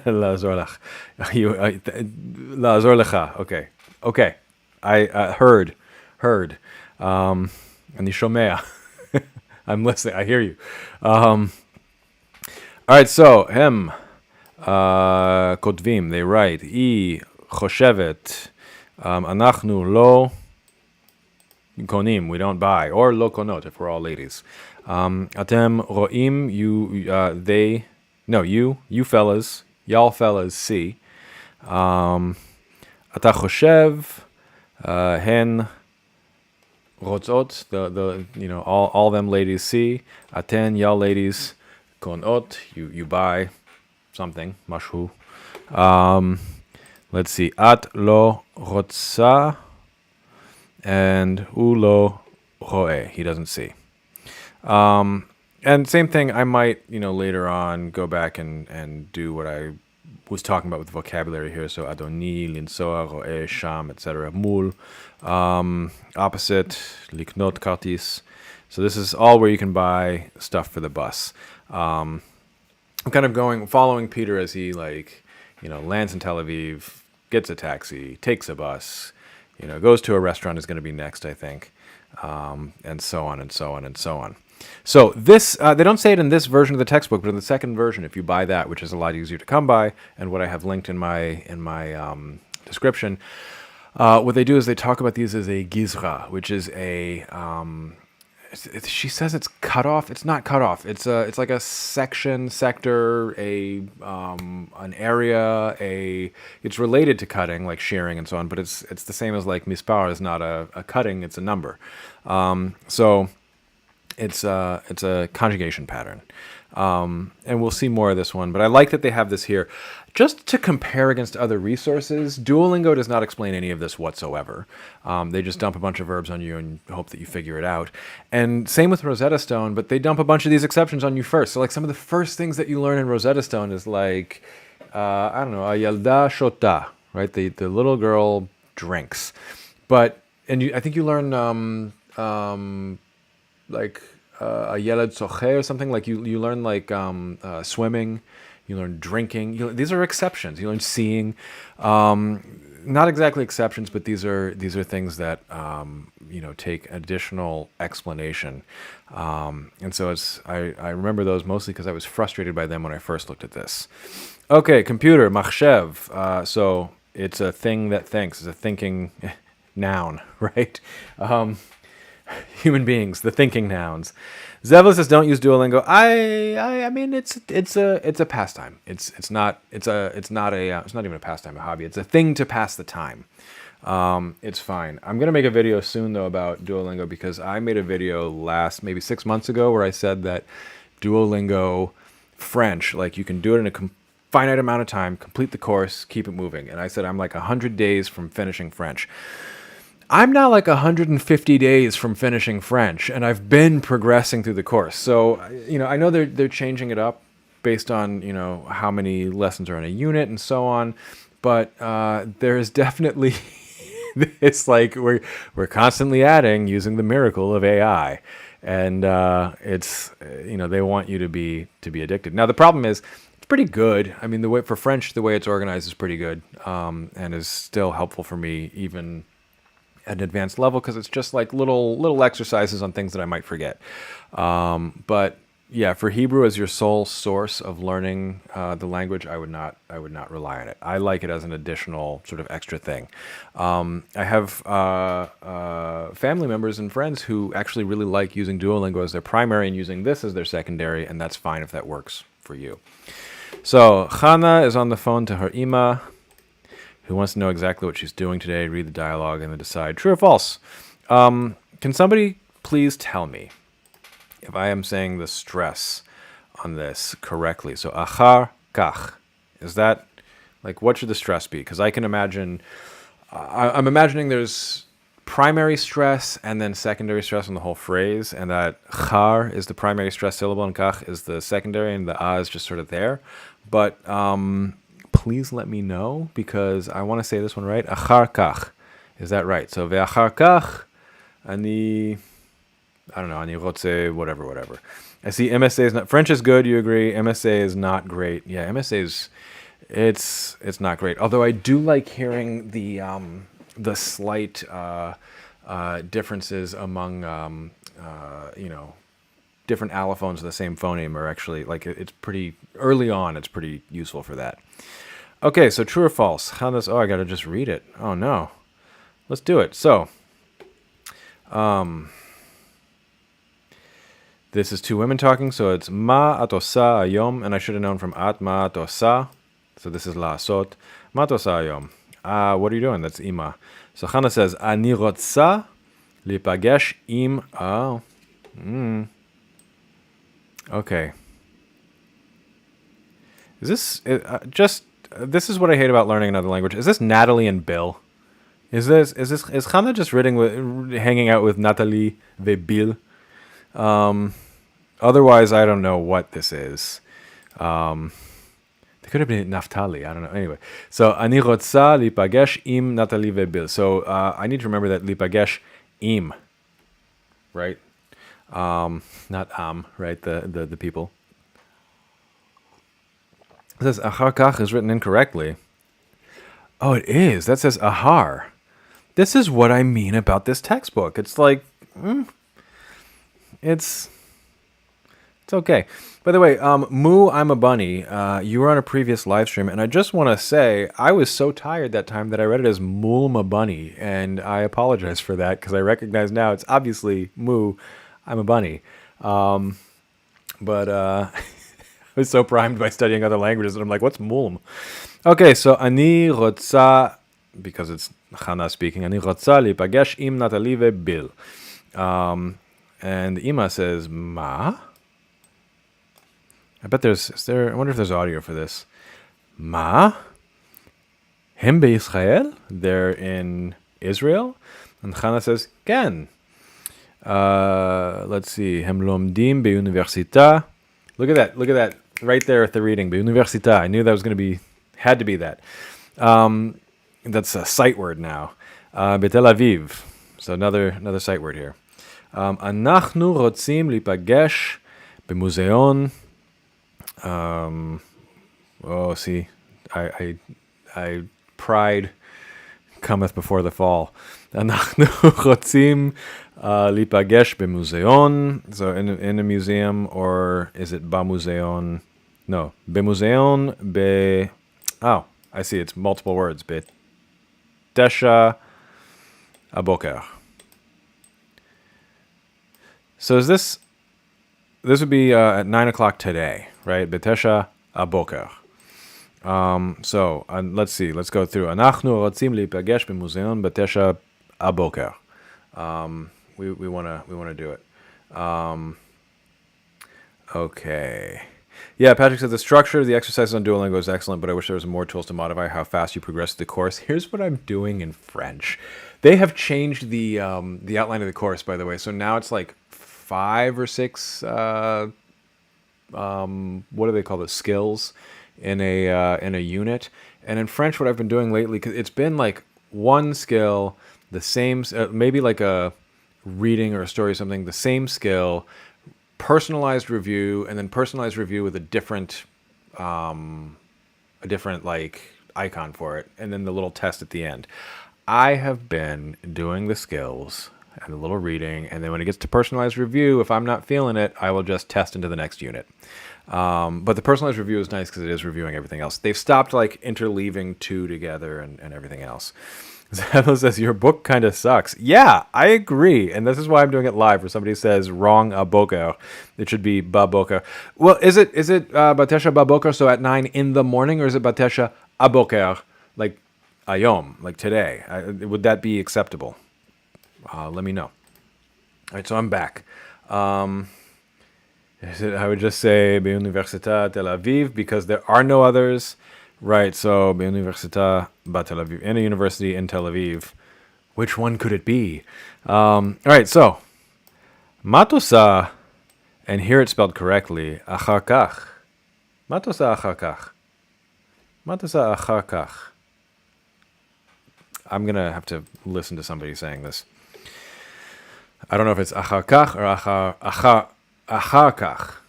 לעזור לך. לעזור לך. Okay. I heard. אני שומע. I'm listening. I hear you. All right, so הם כותבים, they write, היא חושבת, אנחנו לא קונים, we don't buy, or לא קונות if we're all ladies. אתם רואים, you fellas, y'all fellas see. אתה חושב, הן רוצות, all them ladies see. אתן, y'all ladies, קונות, you buy something, משהו. Let's see, את לא רוצה, and הוא לא רואה, he doesn't see. And same thing, I might, later on go back and do what I was talking about with the vocabulary here. So Adoni, Linsoa, Roe, Sham, etc. Mul, opposite, Liknot, Kartis. So this is all where you can buy stuff for the bus. I'm kind of following Peter as he lands in Tel Aviv, gets a taxi, takes a bus, goes to a restaurant is going to be next, I think, and so on and so on and so on. So this, they don't say it in this version of the textbook, but in the second version, if you buy that, which is a lot easier to come by, and what I have linked in my description, what they do is they talk about these as a gizra, which is a, she says it's cut off. It's not cut off. It's like a sector, an area, it's related to cutting, like shearing and so on, but it's the same as like mispar is not a cutting, it's a number. So it's a conjugation pattern. And we'll see more of this one, but I like that they have this here. Just to compare against other resources, Duolingo does not explain any of this whatsoever. They just dump a bunch of verbs on you and hope that you figure it out. And same with Rosetta Stone, but they dump a bunch of these exceptions on you first. So like some of the first things that you learn in Rosetta Stone is like, I don't know, a yalda shota, right? The little girl drinks. But, I think you learn like a yeled soche or something, like you learn like swimming, you learn drinking. These are exceptions. You learn seeing, not exactly exceptions, but these are things that take additional explanation. And so I remember those mostly because I was frustrated by them when I first looked at this. Okay, computer, machshev. So it's a thing that thinks. It's a thinking noun, right? Human beings, the thinking nouns. Zevla says, "Don't use Duolingo." I mean, it's a pastime. It's not even a pastime, a hobby. It's a thing to pass the time. It's fine. I'm gonna make a video soon though about Duolingo because I made a video maybe 6 months ago where I said that Duolingo French, like you can do it in a finite amount of time, complete the course, keep it moving. And I said I'm like 100 days from finishing French. I'm now like 150 days from finishing French, and I've been progressing through the course. So, I know they're changing it up based on, how many lessons are in a unit and so on. But there is definitely this, like, we're constantly adding using the miracle of AI. And it's, they want you to be addicted. Now, the problem is, it's pretty good. I mean, for French, the way it's organized is pretty good, and is still helpful for me, even at an advanced level, because it's just like little exercises on things that I might forget. But yeah, for Hebrew as your sole source of learning the language, I would not rely on it. I like it as an additional sort of extra thing. I have family members and friends who actually really like using Duolingo as their primary and using this as their secondary, and that's fine if that works for you. So Chana is on the phone to her ima, who wants to know exactly what she's doing today, read the dialogue, and then decide true or false. Can somebody please tell me if I am saying the stress on this correctly? So, achar kach. Is that, like, what should the stress be? Because I can imagine, I'm imagining there's primary stress and then secondary stress on the whole phrase, and that char is the primary stress syllable and kach is the secondary, and the a is just sort of there. but please let me know because I want to say this one right. Achar kach. Is that right? So ve'achar kach, I don't know, ani rotze, whatever. I see MSA is not, French is good, you agree. MSA is not great. Yeah, MSA is, it's not great. Although I do like hearing the slight differences among, different allophones of the same phoneme are actually, like, it's pretty, early on, it's pretty useful for that. Okay, so true or false? Oh, I gotta just read it. Oh no. Let's do it. So, this is two women talking, so it's ma atosa ayom, and I should have known from at ma atosa. So this is la asot. Ma atosa ayom. What are you doing? That's ima. So Chana says, ani rotsa lipagesh im. Oh. Okay. Is this this is what I hate about learning another language. Is this Natalie and Bill? Is Chana just hanging out with Natalie ve Bill? Otherwise, I don't know what this is. It could have been Naftali. I don't know. Anyway, so ani rotsa lipagesh im Natalie ve Bill. So I need to remember that lipagesh im, right? Not right? The people. It says achar kach is written incorrectly. Oh, it is. That says ahar. This is what I mean about this textbook. It's like, it's okay. By the way, Moo, I'm a bunny. You were on a previous live stream, and I just want to say I was so tired that time that I read it as Moolma bunny, and I apologize for that because I recognize now it's obviously Moo, I'm a bunny. But I was so primed by studying other languages that I'm like, what's Moolm? Okay, so ani rotsa, because it's Chana speaking, ani rotsa lipagesh im Natalie ve Bill. And Ima says, ma? I bet I wonder if there's audio for this. Ma? Hem be'Yisrael? They're in Israel? And Chana says, Ken. Let's see. Hem lomdim be'universita. Look at that. Right there at the reading. Be'universita. I knew that was going to be, had to be that. That's a sight word now. Betel Aviv. So another sight word here. Anachnu rotzim lipagesh b'muzeon. See, I pride cometh before the fall. Anachnu rotzim lipagesh b'muzeon. So in a museum, or is it b'muzeon? No, b'muzeon be. Oh, I see. It's multiple words. Betesha aboker. So is this would be at 9 o'clock today, right? Betesha aboker. So let's see. Let's go through. Anachnu rotzim lipagesh b'muzeon betesha aboker. We wanna do it. Okay. Yeah, Patrick said the structure of the exercises on Duolingo is excellent, but I wish there was more tools to modify how fast you progress through the course. Here's what I'm doing in French. They have changed the outline of the course, by the way. So now it's like 5 or 6. What do they call those, skills in a unit? And in French, what I've been doing lately, cause it's been like one skill, the same, maybe like a reading or a story or something, the same skill, personalized review, and then personalized review with a different like icon for it, and then the little test at the end. I have been doing the skills and a little reading, and then when it gets to personalized review, if I'm not feeling it, I will just test into the next unit. But the personalized review is nice because it is reviewing everything else. They've stopped like interleaving two together and everything else. Zeno says, your book kind of sucks. Yeah, I agree. And this is why I'm doing it live. Where somebody says wrong aboker. It should be baboker. Well, is it batesha baboker, so at 9 in the morning, or is it batesha aboker, like ayom, like today? Would that be acceptable? Let me know. All right, so I'm back. I would just say Be'università Tel Aviv because there are no others. Right, so Be'università Tel Aviv, in a university in Tel Aviv. Which one could it be? All right, so Matosa, and here it's spelled correctly, achar kach. Matosa achar kach. מה את עושה אחר כך? I'm gonna have to listen to somebody saying this. I don't know if it's אחר כך or אחר כך.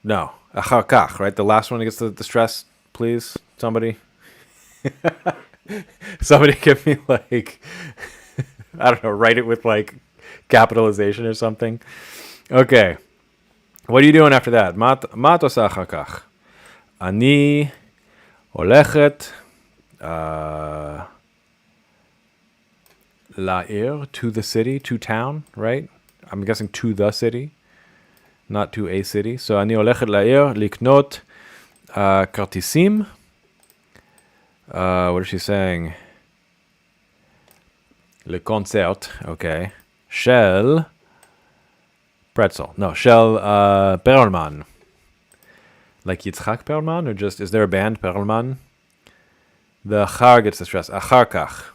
No, אחר כך, right? The last one gets the stress, please, somebody. Somebody give me like, I don't know, write it with like capitalization or something. Okay. What are you doing after that? מה את עושה אחר כך? אני הולכת לעיר, to the city, to town, right? I'm guessing to the city, not to a city. So אני הולכת לעיר לקנות כרטיסים. What is she saying? לקונצרט, okay. של pretzel. No, של פרלמן. Like Yitzhak Perlman, or just, is there a band, Perlman? The char gets the stress. Achar kach.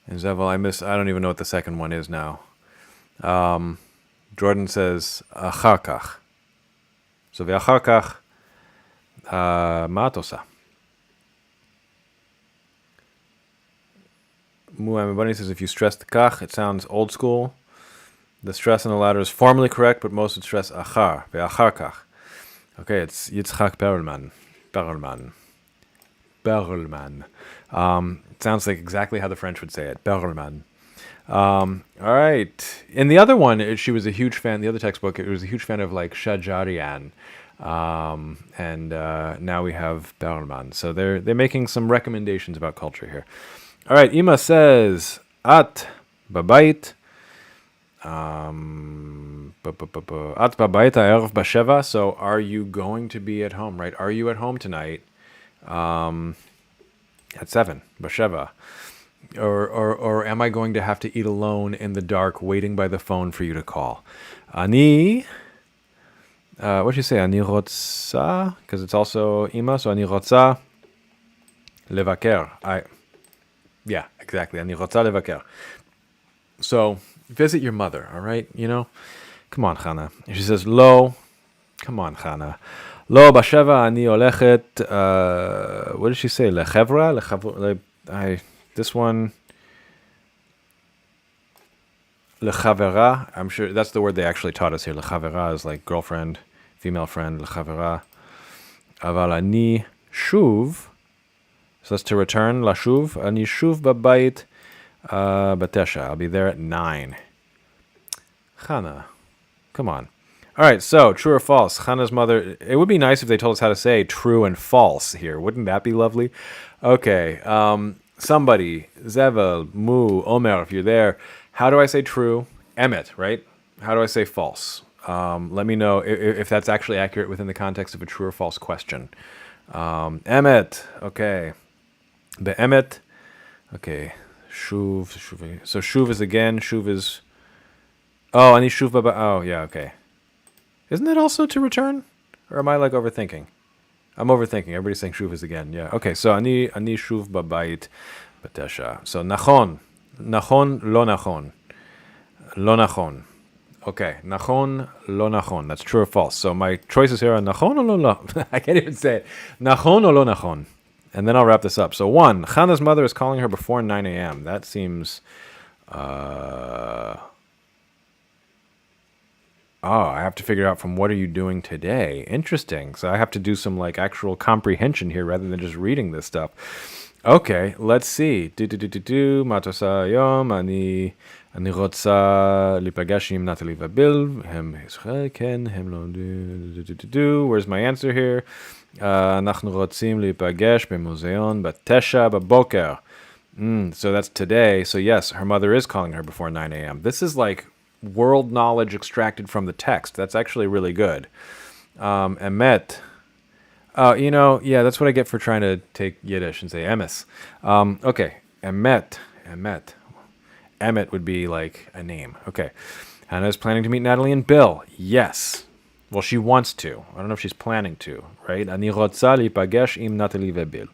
And Zevel, I don't even know what the second one is now. Jordan says, achar kach. So, ve'achar kach, ma'atosa. Mu'am Bunny says, if you stress the kach, it sounds old school. The stress in the latter is formally correct, but most would stress achar, ve'achar kach. Okay, it's Yitzhak Perlman. It sounds like exactly how the French would say it. Perlman. All right. In the other one, she was a huge fan, the other textbook, it was a huge fan of like Shajarian. And now we have Perlman. So they're making some recommendations about culture here. All right, Ima says, at babayit. At babayit ha'erev b'sheva. So are you going to be at home, right? Are you at home tonight? At 7, b'sheva. Or am I going to have to eat alone in the dark, waiting by the phone for you to call? Ani, what should you say? Ani rotza, because it's also Ima, so Ani rotza levaker. Yeah, exactly. Ani rotza levaker. So, visit your mother, all right? You know? Come on, Chana. She says, lo. Come on, Chana. Lo b'sheva ani olechet, what did she say? Lechevra? This one, lechavera. I'm sure that's the word they actually taught us here. Lechavera is like girlfriend, female friend, lechavera. Aval ani shuv. So that's to return, lashuv. Ani shuv babayit batesha. I'll be there at 9. Chana, come on. All right, so true or false? Chana's mother. It would be nice if they told us how to say true and false here. Wouldn't that be lovely? Okay. Somebody, Zevel, Mu, Omer, if you're there, how do I say true? Emet, right? How do I say false? Let me know if that's actually accurate within the context of a true or false question. Emet, okay. Be'emet, okay. Shuv. So shuv is again, shuv is... Oh, I need shuv baba... Oh, yeah, okay. Isn't it also to return? Or am I like overthinking? I'm overthinking. Everybody's saying shuv is again. Yeah. Okay. So ani shuv babayit batesha. So nachon, lo nachon, lo nachon. Okay. Nachon, lo nachon. That's true or false. So my choices here are nachon or lo. I can't even say it. Nachon or lo nachon. And then I'll wrap this up. So 1, Chana's mother is calling her before 9 a.m. That seems. Oh, I have to figure out from what are you doing today. Interesting. So I have to do some like actual comprehension here rather than just reading this stuff. Okay, let's see. Matosa yom ani רוצה להיפגש עם נטלי וביל. הם ישראל, כן, הם לא Where's my answer here? אנחנו רוצים להיפגש במוזיאון ב9 בבוקר. So that's today. So yes, her mother is calling her before 9 a.m. This is like world knowledge extracted from the text. That's actually really good. Emet. Yeah, that's what I get for trying to take Yiddish and say emes. Okay, Emet. Emet would be like a name. Okay. Hannah is planning to meet Natalie and Bill. Yes. Well, she wants to. I don't know if she's planning to, right? אני רוצה להיפגש עם נטלי וביל.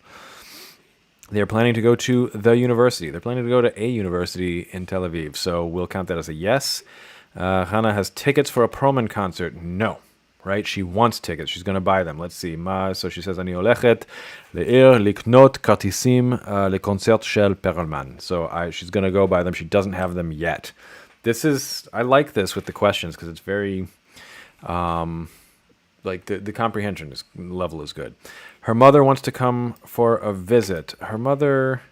They're planning to go to the university. They're planning to go to a university in Tel Aviv. So we'll count that as a yes. Hannah has tickets for a Perlman concert. No. right? She wants tickets. She's going to buy them. Let's see. So she says, אני הולכת לעיר לקנות כרטיסים לקונצרט של פרלמן. So she's going to go buy them. She doesn't have them yet. I like this with the questions because it's very, like the comprehension level is good. Her mother wants to come for a visit. Her mother,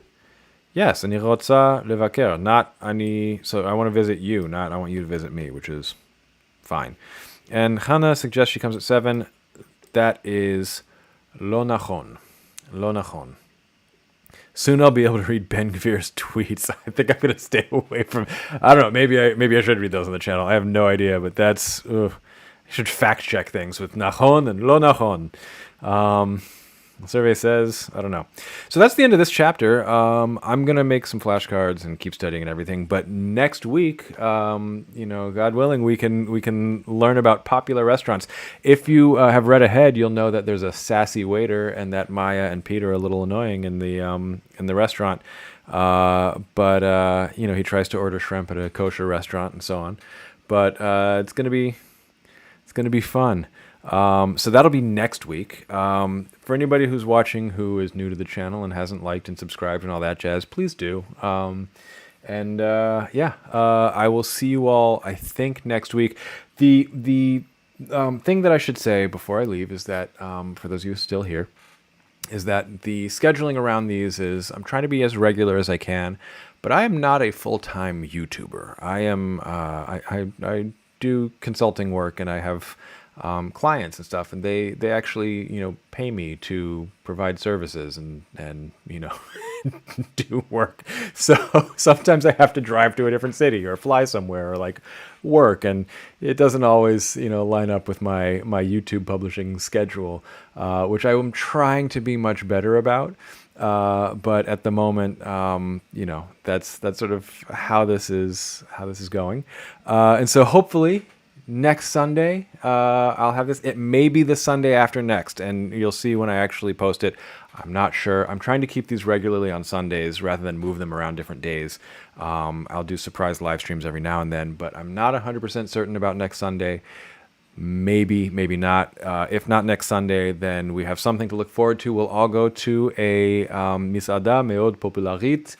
yes, אני רוצה לבקר. So I want to visit you, not I want you to visit me, which is fine. And Hannah suggests she comes at 7. That is lo nachon. Lo nachon. Soon I'll be able to read Ben Gvir's tweets. I think I'm going to stay away from... I don't know. Maybe I should read those on the channel. I have no idea, but that's... I should fact check things with nachon and lo nachon. The survey says, I don't know. So that's the end of this chapter. I'm going to make some flashcards and keep studying and everything. But next week, God willing, we can learn about popular restaurants. If you have read ahead, you'll know that there's a sassy waiter and that Maya and Peter are a little annoying in the restaurant. But he tries to order shrimp at a kosher restaurant and so on. But it's going to be fun. So that'll be next week. For anybody who's watching who is new to the channel and hasn't liked and subscribed and all that jazz, please do. I will see you all, I think, next week. The thing that I should say before I leave is that, for those of you still here, is that the scheduling around these is I'm trying to be as regular as I can, but I am not a full-time YouTuber. I am I do consulting work and I have clients and stuff, and they actually pay me to provide services and do work. So sometimes I have to drive to a different city or fly somewhere or like work, and it doesn't always line up with my YouTube publishing schedule, which I am trying to be much better about. But at the moment, that's sort of how this is going, and so hopefully next Sunday, I'll have this. It may be the Sunday after next, and you'll see when I actually post it. I'm not sure. I'm trying to keep these regularly on Sundays rather than move them around different days. I'll do surprise live streams every now and then, but I'm not 100% certain about next Sunday. Maybe not. If not next Sunday, then we have something to look forward to. We'll all go to a מסעדה מאוד פופולרית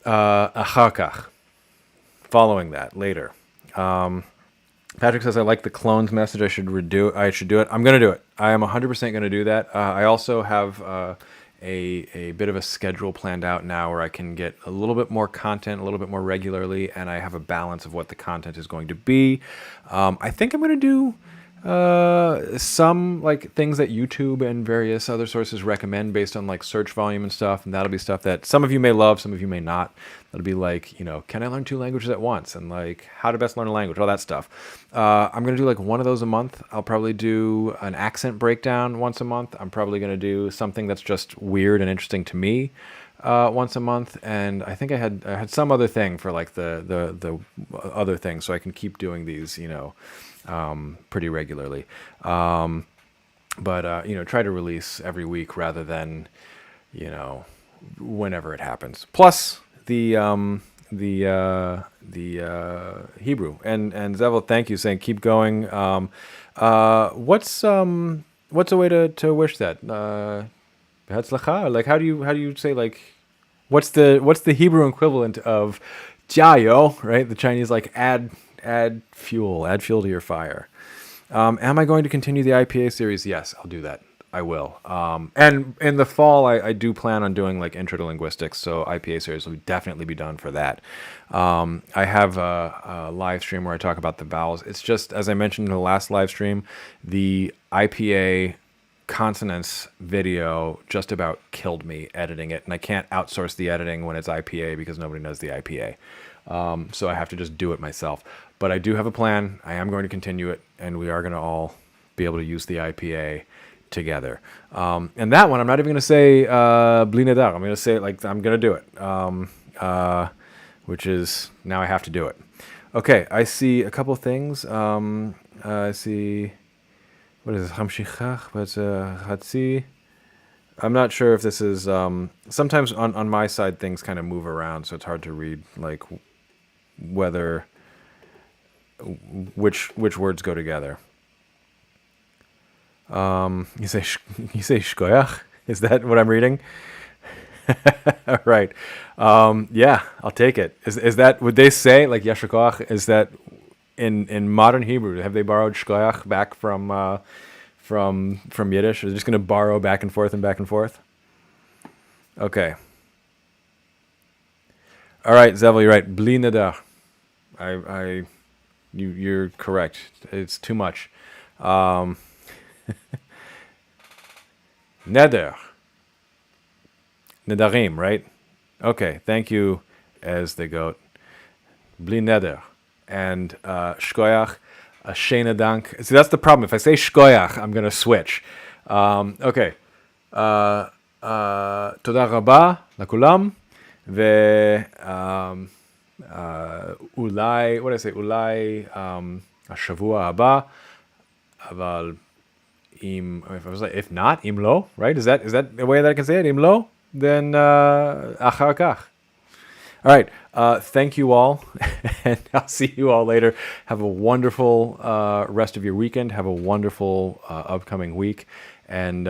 אחר כך. Following that, later. Patrick says, I like the clones message. I should do it. I'm going to do it. I am 100% going to do that. I also have a bit of a schedule planned out now where I can get a little bit more content, a little bit more regularly, and I have a balance of what the content is going to be. I think I'm going to do some like things that YouTube and various other sources recommend based on like search volume and stuff, and that'll be stuff that some of you may love, some of you may not. That'll be like, can I learn 2 languages at once, and like how to best learn a language, all that stuff. I'm gonna do like one of those a month. I'll probably do an accent breakdown once a month. I'm probably gonna do something that's just weird and interesting to me once a month, and I think I had some other thing for like the other thing, so I can keep doing these, pretty regularly. But try to release every week rather than, whenever it happens. Plus the Hebrew and Zevel, thank you, saying keep going. What's a way to wish that? Behatzlacha? Like how do you say, like, what's the Hebrew equivalent of jiayo, right? The Chinese like add fuel to your fire. Am I going to continue the IPA series? Yes, I'll do that. I will. And in the fall, I do plan on doing like intro to linguistics, so IPA series will definitely be done for that. I have a live stream where I talk about the vowels. It's just, as I mentioned in the last live stream, the IPA consonants video just about killed me editing it, and I can't outsource the editing when it's IPA because nobody knows the IPA. So I have to just do it myself. But I do have a plan. I am going to continue it, and we are going to all be able to use the IPA together. And that one, I'm not even going to say bli neder. I'm going to say it like I'm going to do it, which is now I have to do it. Okay, I see a couple things. I see, what is this? Hamshichach, but Hatzi. I'm not sure if this is, sometimes on my side things kind of move around, so it's hard to read like which words go together. You say you say shkoyach? Is that what I'm reading? All right. Yeah, I'll take it. Is that would they say like yashikoach? Is that in modern Hebrew? Have they borrowed shkoyach back from Yiddish? Are they just going to borrow back and forth and back and forth? Okay. All right, Zevel, you're right. Bli neder. You're correct. It's too much. Neder. Nedarim, right? Okay, thank you, as the goat. Bli neder. And shkoyach, a shena dank. See, that's the problem. If I say shkoyach, I'm going to switch. Okay. תודה רבה לכולם, ואולי, what did I say? אולי השבוע הבא, אבל if not, אם לא, right? Is that the way that I can say it? אם לא, then אחר כך. All right. Thank you all. And I'll see you all later. Have a wonderful rest of your weekend. Have a wonderful upcoming week. And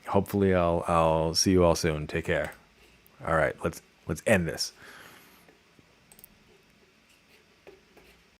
hopefully I'll see you all soon. Take care. All right. Let's end this.